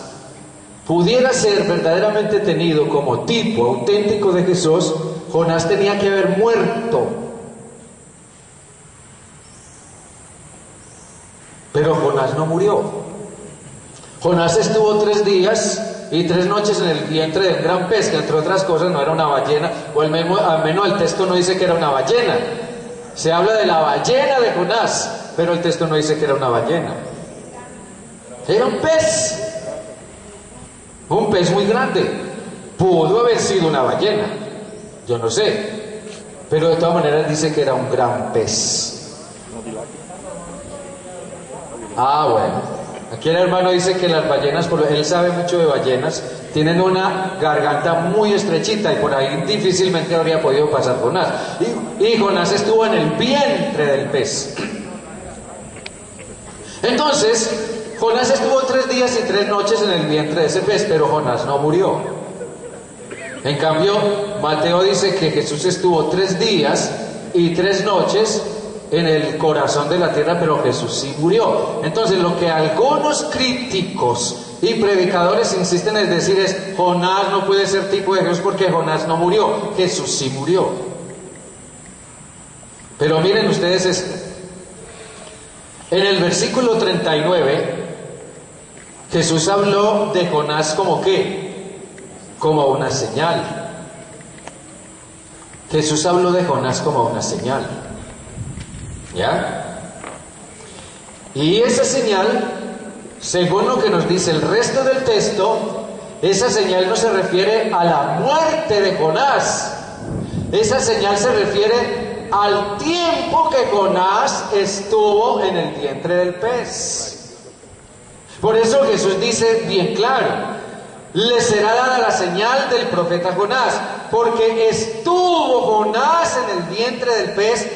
pudiera ser verdaderamente tenido como tipo auténtico de Jesús, Jonás tenía que haber muerto. Pero Jonás no murió. Jonás estuvo 3 días y 3 noches en el vientre del gran pez, que entre otras cosas no era una ballena, o al menos el texto no dice que era una ballena. Se habla de la ballena de Jonás, pero el texto no dice que era una ballena. Era un pez muy grande. Pudo haber sido una ballena, yo no sé, pero de todas maneras dice que era un gran pez. Bueno, aquí el hermano dice que las ballenas, él sabe mucho de ballenas, tienen una garganta muy estrechita y por ahí difícilmente habría podido pasar Jonás. Y Jonás estuvo en el vientre del pez. Entonces Jonás estuvo 3 días y 3 noches en el vientre de ese pez, pero Jonás no murió. En cambio, Mateo dice que Jesús estuvo 3 días y 3 noches en el corazón de la tierra, pero Jesús sí murió. Entonces, lo que algunos críticos y predicadores insisten en decir es: Jonás no puede ser tipo de Jesús porque Jonás no murió, Jesús sí murió. Pero miren ustedes esto. En el versículo 39, Jesús habló de Jonás como ¿qué? Como una señal. Jesús habló de Jonás como una señal. ¿Ya? Y esa señal, según lo que nos dice el resto del texto, esa señal no se refiere a la muerte de Jonás. Esa señal se refiere al tiempo que Jonás estuvo en el vientre del pez. Por eso Jesús dice bien claro: le será dada la señal del profeta Jonás, porque estuvo Jonás en el vientre del pez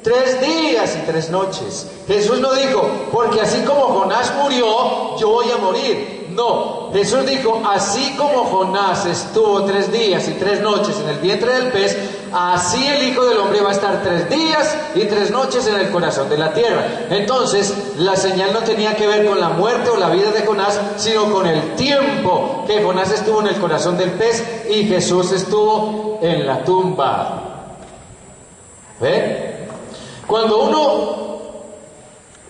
3 días y 3 noches. Jesús no dijo: porque así como Jonás murió, yo voy a morir. No, Jesús dijo: así como Jonás estuvo 3 días y 3 noches en el vientre del pez, así el Hijo del Hombre va a estar 3 días y 3 noches en el corazón de la tierra. Entonces, la señal no tenía que ver con la muerte o la vida de Jonás, sino con el tiempo que Jonás estuvo en el corazón del pez y Jesús estuvo en la tumba. ¿Ven? Cuando uno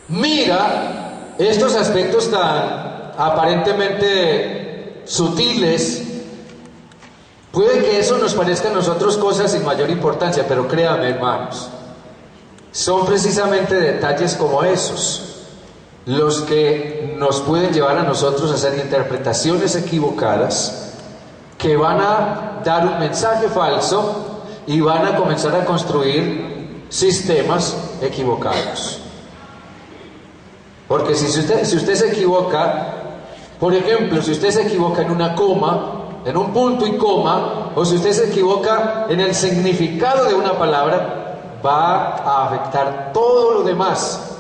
mira estos aspectos tan aparentemente sutiles, puede que eso nos parezca a nosotros cosas sin mayor importancia, pero créanme, hermanos, son precisamente detalles como esos los que nos pueden llevar a nosotros a hacer interpretaciones equivocadas que van a dar un mensaje falso y van a comenzar a construir sistemas equivocados. Porque si usted se equivoca, por ejemplo, si usted se equivoca en una coma, en un punto y coma, o si usted se equivoca en el significado de una palabra, va a afectar todo lo demás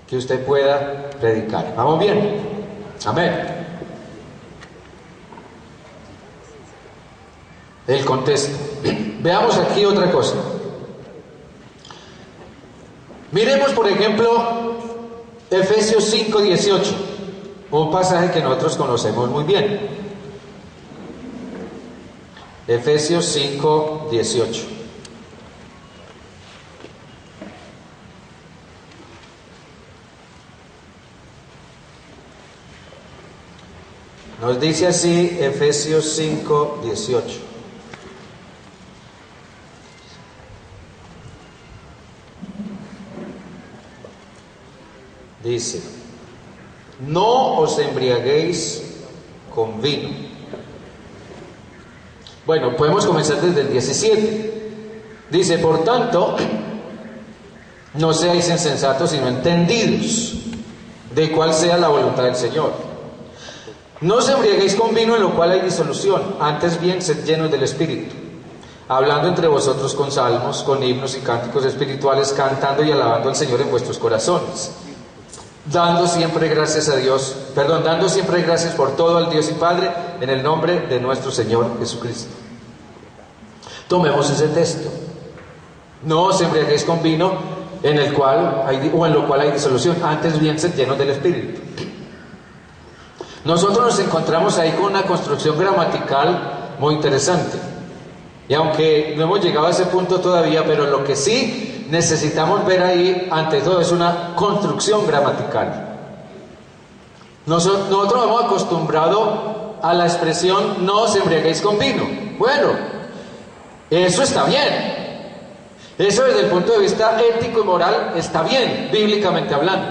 que usted pueda predicar. ¿Vamos bien? Amén. El contexto. Veamos aquí otra cosa. Miremos, por ejemplo, Efesios 5:18, un pasaje que nosotros conocemos muy bien. Efesios 5:18. Nos dice así Efesios 5:18. Dice, no os embriaguéis con vino. Bueno, podemos comenzar desde el 17. Dice, por tanto, no seáis insensatos, sino entendidos de cuál sea la voluntad del Señor. No os embriaguéis con vino, en lo cual hay disolución, antes bien sed llenos del Espíritu, hablando entre vosotros con salmos, con himnos y cánticos espirituales, cantando y alabando al Señor en vuestros corazones, dando siempre gracias por todo al Dios y Padre, en el nombre de nuestro Señor Jesucristo. Tomemos ese texto. No os embriaguéis con vino, en lo cual hay disolución, antes bien sed llenos del Espíritu. Nosotros nos encontramos ahí con una construcción gramatical muy interesante. Y aunque no hemos llegado a ese punto todavía, pero lo que sí necesitamos ver ahí, ante todo, es una construcción gramatical. Nosotros hemos acostumbrado a la expresión no os embriaguéis con vino. Bueno, eso está bien. Eso desde el punto de vista ético y moral está bien, bíblicamente hablando.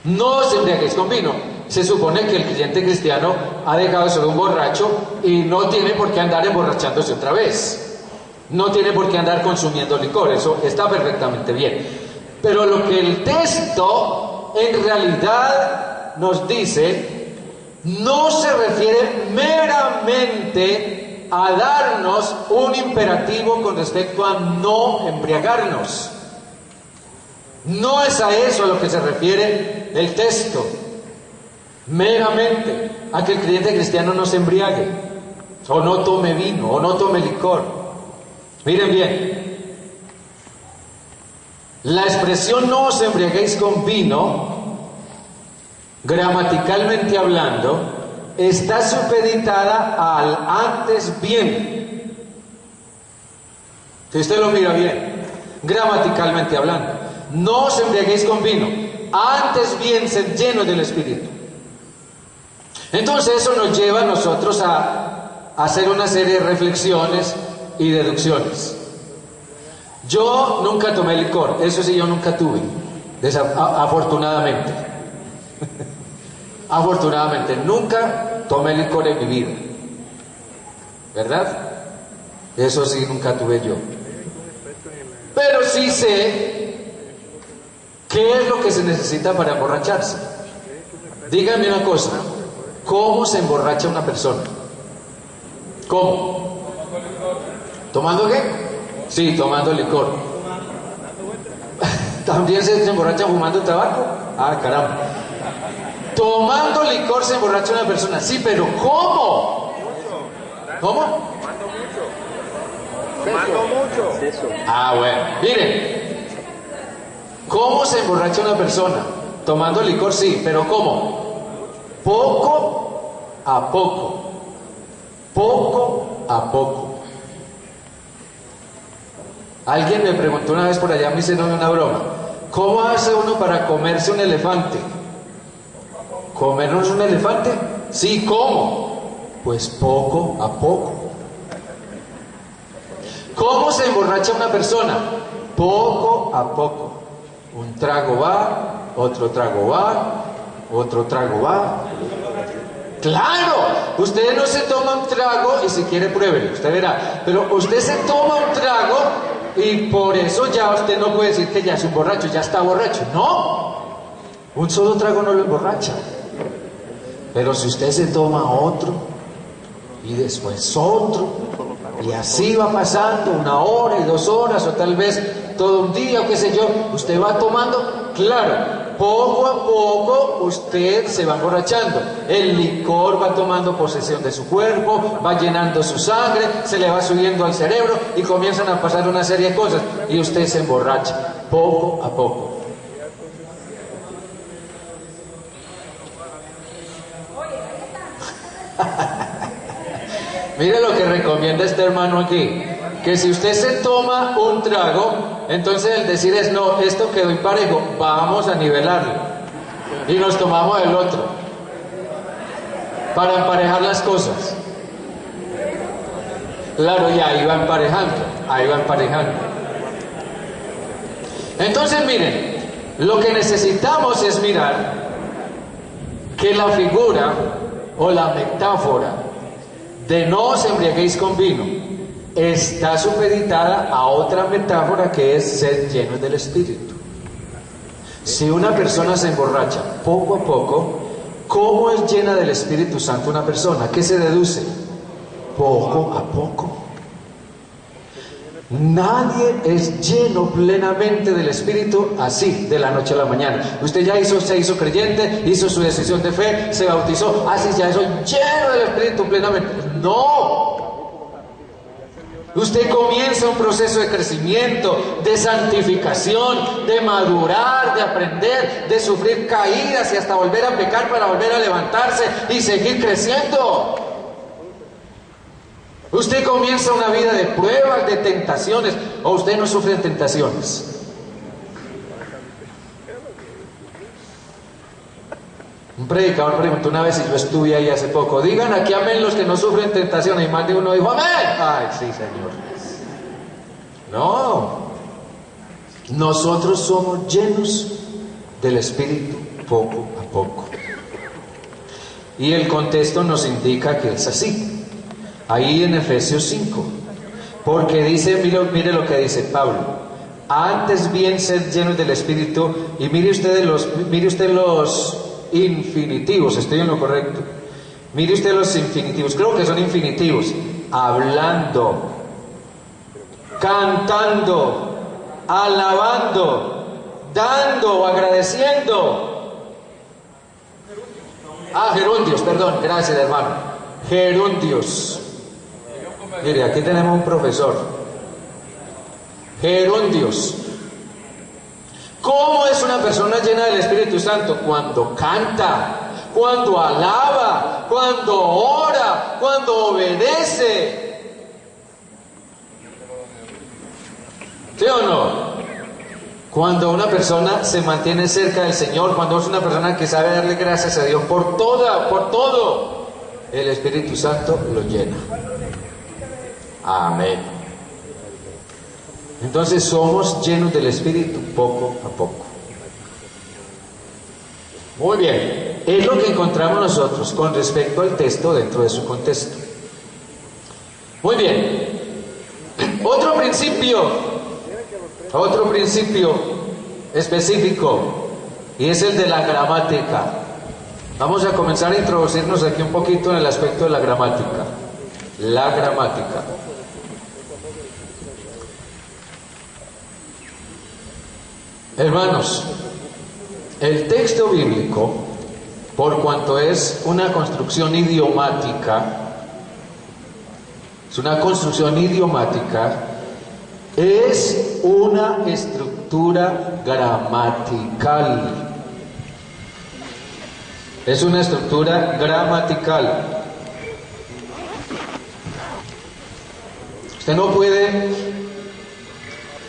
No os embriaguéis con vino. Se supone que el creyente cristiano ha dejado de ser un borracho y no tiene por qué andar emborrachándose otra vez. No tiene por qué andar consumiendo licor, eso está perfectamente bien. Pero lo que el texto en realidad nos dice no se refiere meramente a darnos un imperativo con respecto a no embriagarnos. No es a eso a lo que se refiere el texto, meramente a que el creyente cristiano no se embriague, o no tome vino, o no tome licor. Miren bien, la expresión no os embriaguéis con vino, gramaticalmente hablando, está supeditada al antes bien. Si usted lo mira bien, gramaticalmente hablando, no os embriaguéis con vino, antes bien sed llenos del Espíritu. Entonces eso nos lleva a nosotros a hacer una serie de reflexiones y deducciones. Yo nunca tomé licor, eso sí, yo nunca tuve, afortunadamente. Afortunadamente, nunca tomé licor en mi vida, ¿verdad? Eso sí, nunca tuve yo. Pero sí sé qué es lo que se necesita para emborracharse. Díganme una cosa, ¿cómo se emborracha una persona? ¿Cómo? ¿Tomando qué? Sí, tomando licor. ¿También se emborracha fumando tabaco? Ah, caramba. Tomando licor se emborracha una persona. Sí, pero ¿cómo? ¿Cómo? Tomando mucho. Ah, bueno. Miren, ¿cómo se emborracha una persona? Tomando licor, sí, pero ¿cómo? Poco a poco. Poco a poco. Alguien me preguntó una vez por allá, me hicieron una broma. ¿Cómo hace uno para comerse un elefante? ¿Comernos un elefante? Sí, ¿cómo? Pues poco a poco. ¿Cómo se emborracha una persona? Poco a poco. Un trago va, otro trago va, otro trago va. ¡Claro! Usted no se toma un trago y si quiere pruébelo, usted verá. Pero usted se toma un trago y por eso ya usted no puede decir que ya es un borracho, ya está borracho. No, un solo trago no lo emborracha. Pero si usted se toma otro y después otro y así va pasando 1 hora y 2 horas o tal vez todo un día o qué sé yo, usted va tomando, claro, poco a poco usted se va emborrachando. El licor va tomando posesión de su cuerpo, va llenando su sangre, se le va subiendo al cerebro y comienzan a pasar una serie de cosas y usted se emborracha poco a poco. Mire lo que recomienda este hermano aquí, que si usted se toma un trago, entonces el decir es, no, esto quedó imparejo, vamos a nivelarlo y nos tomamos el otro para emparejar las cosas. Claro, y ahí va emparejando, ahí va emparejando. Entonces miren, Lo que necesitamos es mirar que la figura o la metáfora de no os embriaguéis con vino está supeditada a otra metáfora que es ser llenos del Espíritu. Si una persona se emborracha poco a poco, ¿cómo es llena del Espíritu Santo una persona? ¿Qué se deduce? Poco a poco. Nadie es lleno plenamente del Espíritu así, de la noche a la mañana. Usted ya se hizo creyente, hizo su decisión de fe, se bautizó, así ya soy lleno del Espíritu plenamente. No. Usted comienza un proceso de crecimiento, de santificación, de madurar, de aprender, de sufrir caídas y hasta volver a pecar para volver a levantarse y seguir creciendo. Usted comienza una vida de pruebas, de tentaciones, o usted no sufre tentaciones. Un predicador preguntó una vez, y yo estuve ahí hace poco, digan aquí amén los que no sufren tentaciones, y más de uno dijo amén. Ay, sí, Señor. No, nosotros somos llenos del Espíritu poco a poco. Y el contexto nos indica que es así. Ahí en Efesios 5, porque dice, mire lo que dice Pablo: antes bien sed llenos del Espíritu. Y mire usted los infinitivos, estoy en lo correcto. Mire usted los infinitivos, creo que son infinitivos: hablando, cantando, alabando, dando o agradeciendo. Gerundios, perdón, gracias hermano. Gerundios. Mire, aquí tenemos un profesor. Gerundios. ¿Cómo es una persona llena del Espíritu Santo? Cuando canta, cuando alaba, cuando ora, cuando obedece. ¿Sí o no? Cuando una persona se mantiene cerca del Señor, cuando es una persona que sabe darle gracias a Dios por todo, el Espíritu Santo lo llena. Amén. Entonces somos llenos del Espíritu poco a poco. Muy bien. Es lo que encontramos nosotros con respecto al texto dentro de su contexto. Muy bien. Otro principio específico, y es el de la gramática. Vamos a comenzar a introducirnos aquí un poquito en el aspecto de la gramática. La gramática. Hermanos, el texto bíblico, por cuanto es una construcción idiomática, es una estructura gramatical. Es una estructura gramatical. Usted no puede...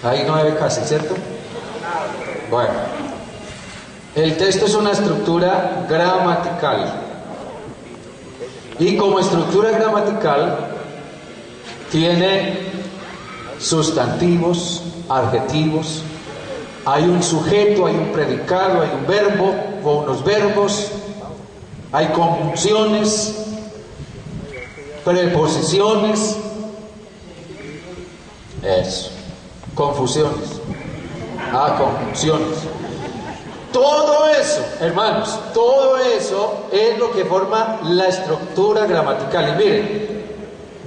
Ahí no debe casi, ¿cierto? Bueno, el texto es una estructura gramatical. Y como estructura gramatical tiene sustantivos, adjetivos, hay un sujeto, hay un predicado, hay un verbo o unos verbos, hay conjunciones, preposiciones, confusiones, conjunciones. Todo eso, hermanos, todo eso es lo que forma la estructura gramatical. Y miren,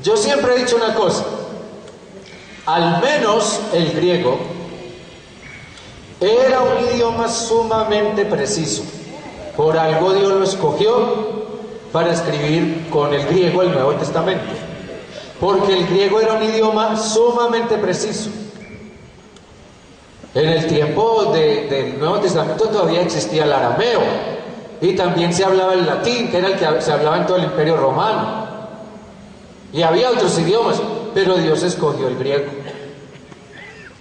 yo siempre he dicho una cosa: al menos el griego era un idioma sumamente preciso. Por algo Dios lo escogió para escribir con el griego el Nuevo Testamento, porque el griego era un idioma sumamente preciso. En el tiempo del Nuevo Testamento todavía existía el arameo, y también se hablaba el latín, que era el que se hablaba en todo el Imperio Romano, y había otros idiomas, pero Dios escogió el griego.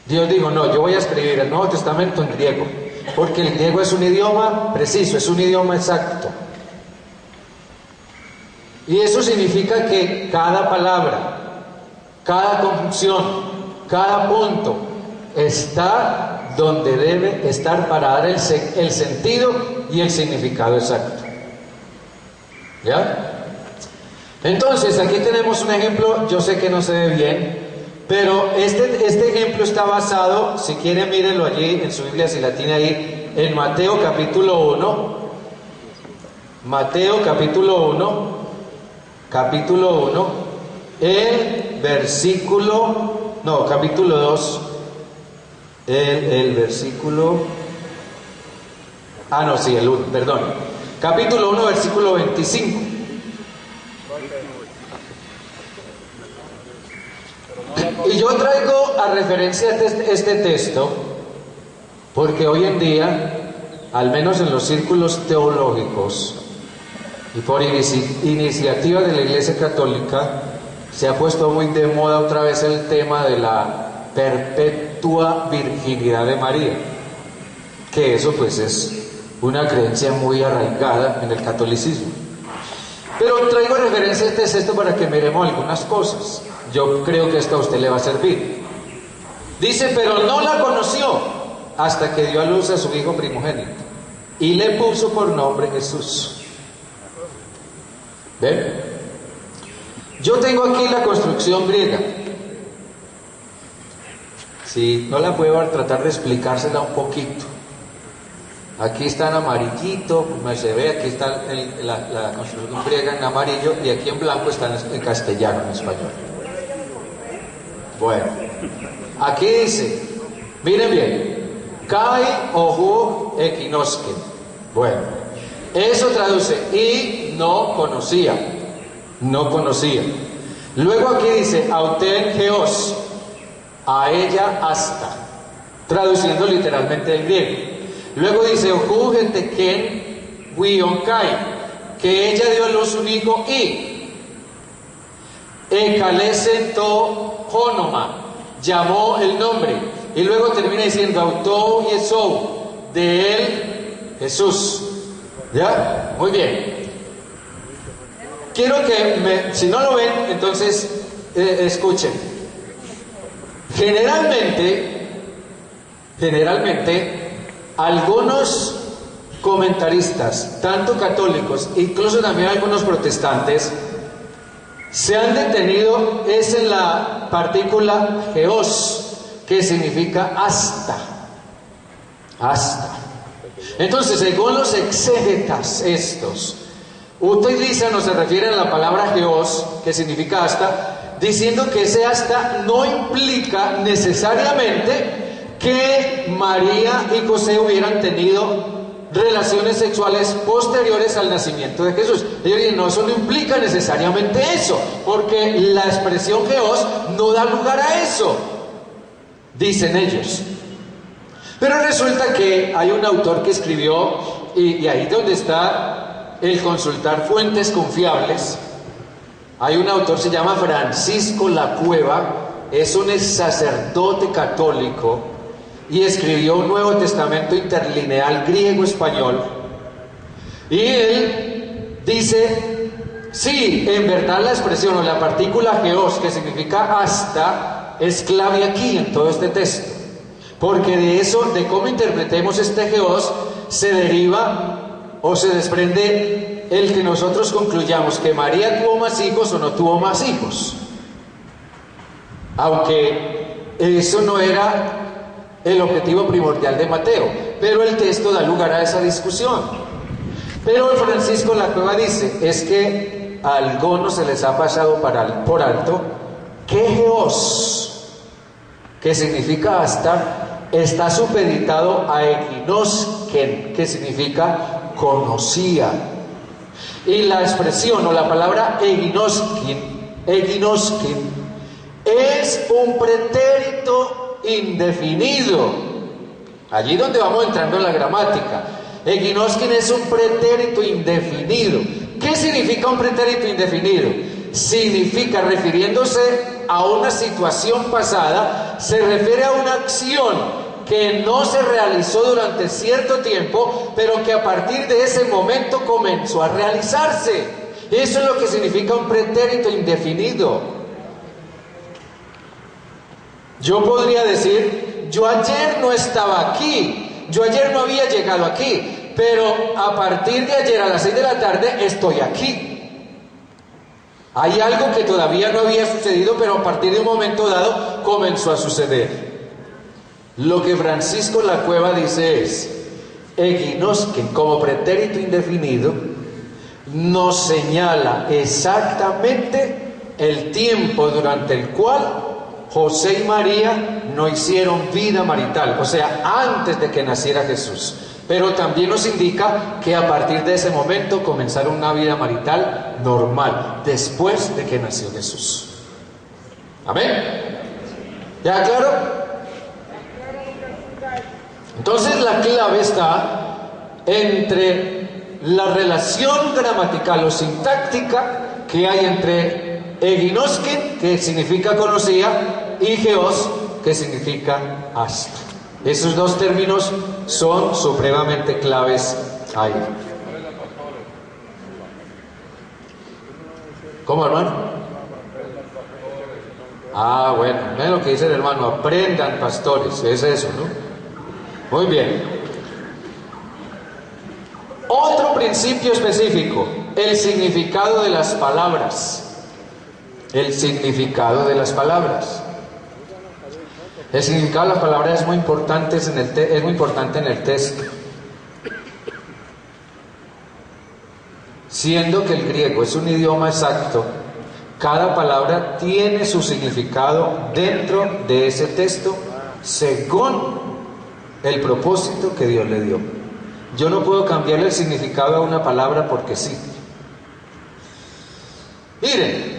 Dios dijo: no, yo voy a escribir el Nuevo Testamento en griego, porque el griego es un idioma preciso, es un idioma exacto. Y eso significa que cada palabra, cada conjunción, cada punto está donde debe estar para dar el sentido y el significado exacto. ¿Ya? Entonces, aquí tenemos un ejemplo, yo sé que no se ve bien, pero este ejemplo está basado, si quieren mírenlo allí en su Biblia, si la tiene ahí, en Mateo capítulo 1, Mateo capítulo 1, el versículo, no, capítulo 2, el versículo, no, sí, el 1, perdón, capítulo 1, versículo 25. Y yo traigo a referencia este texto porque hoy en día, al menos en los círculos teológicos y por iniciativa de la Iglesia Católica, se ha puesto muy de moda otra vez el tema de la perpetua virginidad de María, que eso pues es una creencia muy arraigada en el catolicismo. Pero traigo referencia a este texto para que miremos algunas cosas. Yo creo que esto a usted le va a servir. Dice, pero no la conoció hasta que dio a luz a su hijo primogénito y le puso por nombre Jesús. ¿Ven? Yo tengo aquí la construcción griega. Si no la puedo tratar de explicársela un poquito. Aquí está en amarillito, como se ve, aquí está la construcción griega en amarillo y aquí en blanco está en castellano, en español. Bueno, aquí dice, miren bien, Kai ohu ekinosken. Bueno, eso traduce, y no conocía. Luego aquí dice, auten geos, a ella hasta, traduciendo literalmente del griego. Luego dice, ohu ken wionkai, que ella dio a luz un hijo y ekalesen to Honoma, llamó el nombre, y luego termina diciendo Auto Yesou, de él Jesús. ¿Ya? Muy bien. Quiero que si no lo ven, entonces escuchen. Generalmente algunos comentaristas, tanto católicos, incluso también algunos protestantes, se han detenido es en la partícula geos, que significa hasta. Entonces, según los exégetas estos, utilizan o se refieren a la palabra geos, que significa hasta, diciendo que ese hasta no implica necesariamente que María y José hubieran tenido relaciones sexuales posteriores al nacimiento de Jesús. Ellos dicen, no, eso no implica necesariamente eso, porque la expresión geos no da lugar a eso, dicen ellos. Pero resulta que hay un autor que escribió, y ahí donde está el consultar fuentes confiables, hay un autor, se llama Francisco Lacueva, es un sacerdote católico, y escribió un Nuevo Testamento interlineal griego-español, y él dice, sí, en verdad la expresión o la partícula geos, que significa hasta, es clave aquí en todo este texto, porque de eso, de cómo interpretemos este geos, se deriva o se desprende el que nosotros concluyamos que María tuvo más hijos o no tuvo más hijos, aunque eso no era el objetivo primordial de Mateo, pero el texto da lugar a esa discusión. Pero Francisco Lacueva dice, es que a algunos se les ha pasado por alto que geos, que significa hasta, está supeditado a eginosken, que significa conocía. Y la expresión o la palabra eginosken es un pretérito indefinido. Allí donde vamos entrando en la gramática. Eginosken es un pretérito indefinido. ¿Qué significa un pretérito indefinido? Significa, refiriéndose a una situación pasada, se refiere a una acción que no se realizó durante cierto tiempo, pero que a partir de ese momento comenzó a realizarse. Eso es lo que significa un pretérito indefinido. Yo podría decir, yo ayer no estaba aquí, yo ayer no había llegado aquí, pero a partir de ayer a las 6 de la tarde estoy aquí. Hay algo que todavía no había sucedido, pero a partir de un momento dado comenzó a suceder. Lo que Francisco Lacueva dice es: eginosken, como pretérito indefinido, nos señala exactamente el tiempo durante el cual José y María no hicieron vida marital, o sea, antes de que naciera Jesús. Pero también nos indica que a partir de ese momento comenzaron una vida marital normal, después de que nació Jesús. ¿Amén? ¿Ya claro? Entonces la clave está entre la relación gramatical o sintáctica que hay entre eginosken, que significa conocía, y geos, que significa hasta. Esos dos términos son supremamente claves ahí. ¿Cómo, hermano? Ah, bueno, miren lo que dice el hermano: aprendan, pastores, es eso, ¿no? Muy bien. Otro principio específico: el significado de las palabras. El significado de las palabras. El significado de las palabras es muy importante en el texto. Siendo que el griego es un idioma exacto, cada palabra tiene su significado dentro de ese texto según el propósito que Dios le dio. Yo no puedo cambiarle el significado a una palabra porque sí. Miren,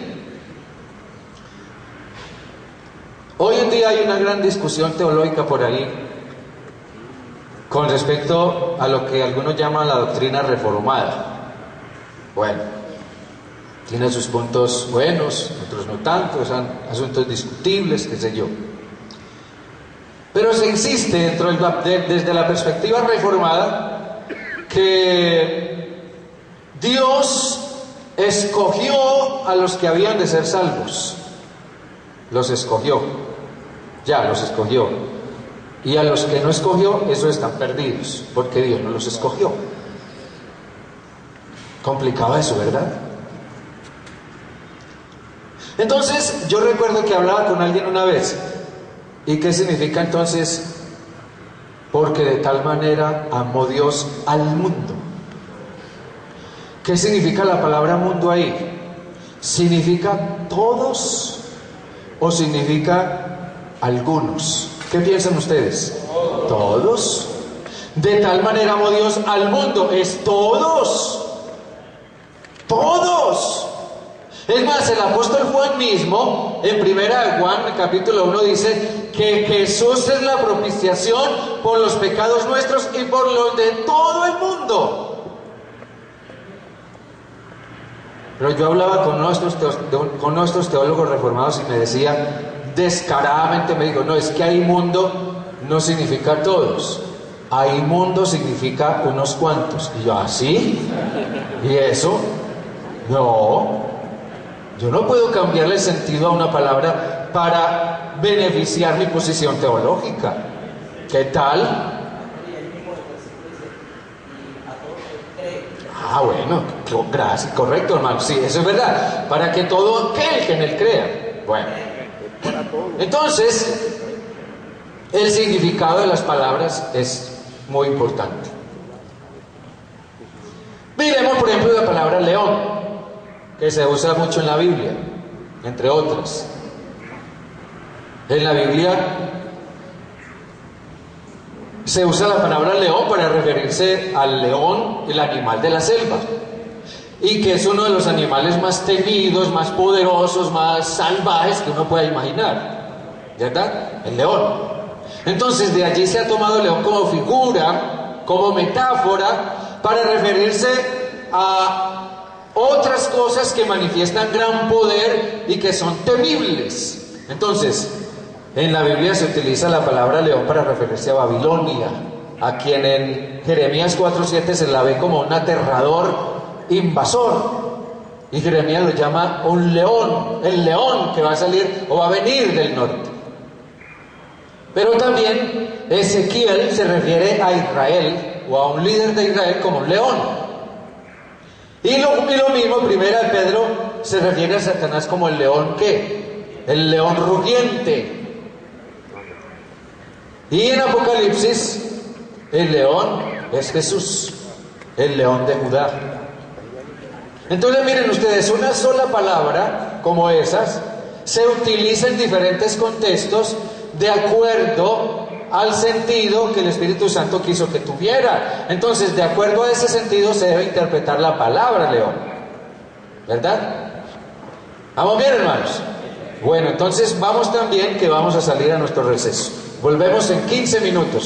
hoy en día hay una gran discusión teológica por ahí con respecto a lo que algunos llaman la doctrina reformada. Bueno, tiene sus puntos buenos, otros no tanto, son asuntos discutibles, qué sé yo. Pero se insiste desde la perspectiva reformada que Dios escogió a los que habían de ser salvos. Los escogió, ya los escogió. Y a los que no escogió, esos están perdidos, porque Dios no los escogió. Complicado eso, ¿verdad? Entonces, yo recuerdo que hablaba con alguien una vez. ¿Y qué significa entonces? Porque de tal manera amó Dios al mundo. ¿Qué significa la palabra mundo ahí? ¿Significa todos o significa algunos? ¿Qué piensan ustedes? Todos. De tal manera amó Dios al mundo. Es todos. Todos. Es más, el apóstol Juan mismo, en 1 Juan, capítulo 1, dice que Jesús es la propiciación por los pecados nuestros y por los de todo el mundo. Pero yo hablaba con nuestros teólogos reformados y me decía, descaradamente me dijo, no, es que hay mundo no significa todos. Hay mundo significa unos cuantos. Y yo, ¿así? ¿Y eso? No. Yo no puedo cambiarle el sentido a una palabra para beneficiar mi posición teológica. ¿Qué tal? Ah, bueno, gracias, correcto, hermano. Sí, eso es verdad. Para que todo aquel que en él crea. Bueno. Entonces, el significado de las palabras es muy importante. Miremos, por ejemplo, la palabra león, que se usa mucho en la Biblia, entre otras. En la Biblia se usa la palabra león para referirse al león, el animal de la selva, y que es uno de los animales más temidos, más poderosos, más salvajes que uno pueda imaginar, ¿verdad? El león. Entonces de allí se ha tomado el león como figura, como metáfora, para referirse a otras cosas que manifiestan gran poder y que son temibles. Entonces, en la Biblia se utiliza la palabra león para referirse a Babilonia, a quien en Jeremías 4:7 se la ve como un aterrador invasor. Y Jeremías lo llama un león, el león que va a salir o va a venir del norte. Pero también Ezequiel se refiere a Israel o a un líder de Israel como un león. Y lo mismo, primera de Pedro se refiere a Satanás como el león, ¿qué? El león rugiente. Y en Apocalipsis, el león es Jesús, el león de Judá. Entonces miren ustedes, una sola palabra como esas se utiliza en diferentes contextos de acuerdo al sentido que el Espíritu Santo quiso que tuviera. Entonces, de acuerdo a ese sentido se debe interpretar la palabra león, ¿verdad? ¿Vamos bien, hermanos? Bueno, entonces vamos también, que vamos a salir a nuestro receso. Volvemos en 15 minutos.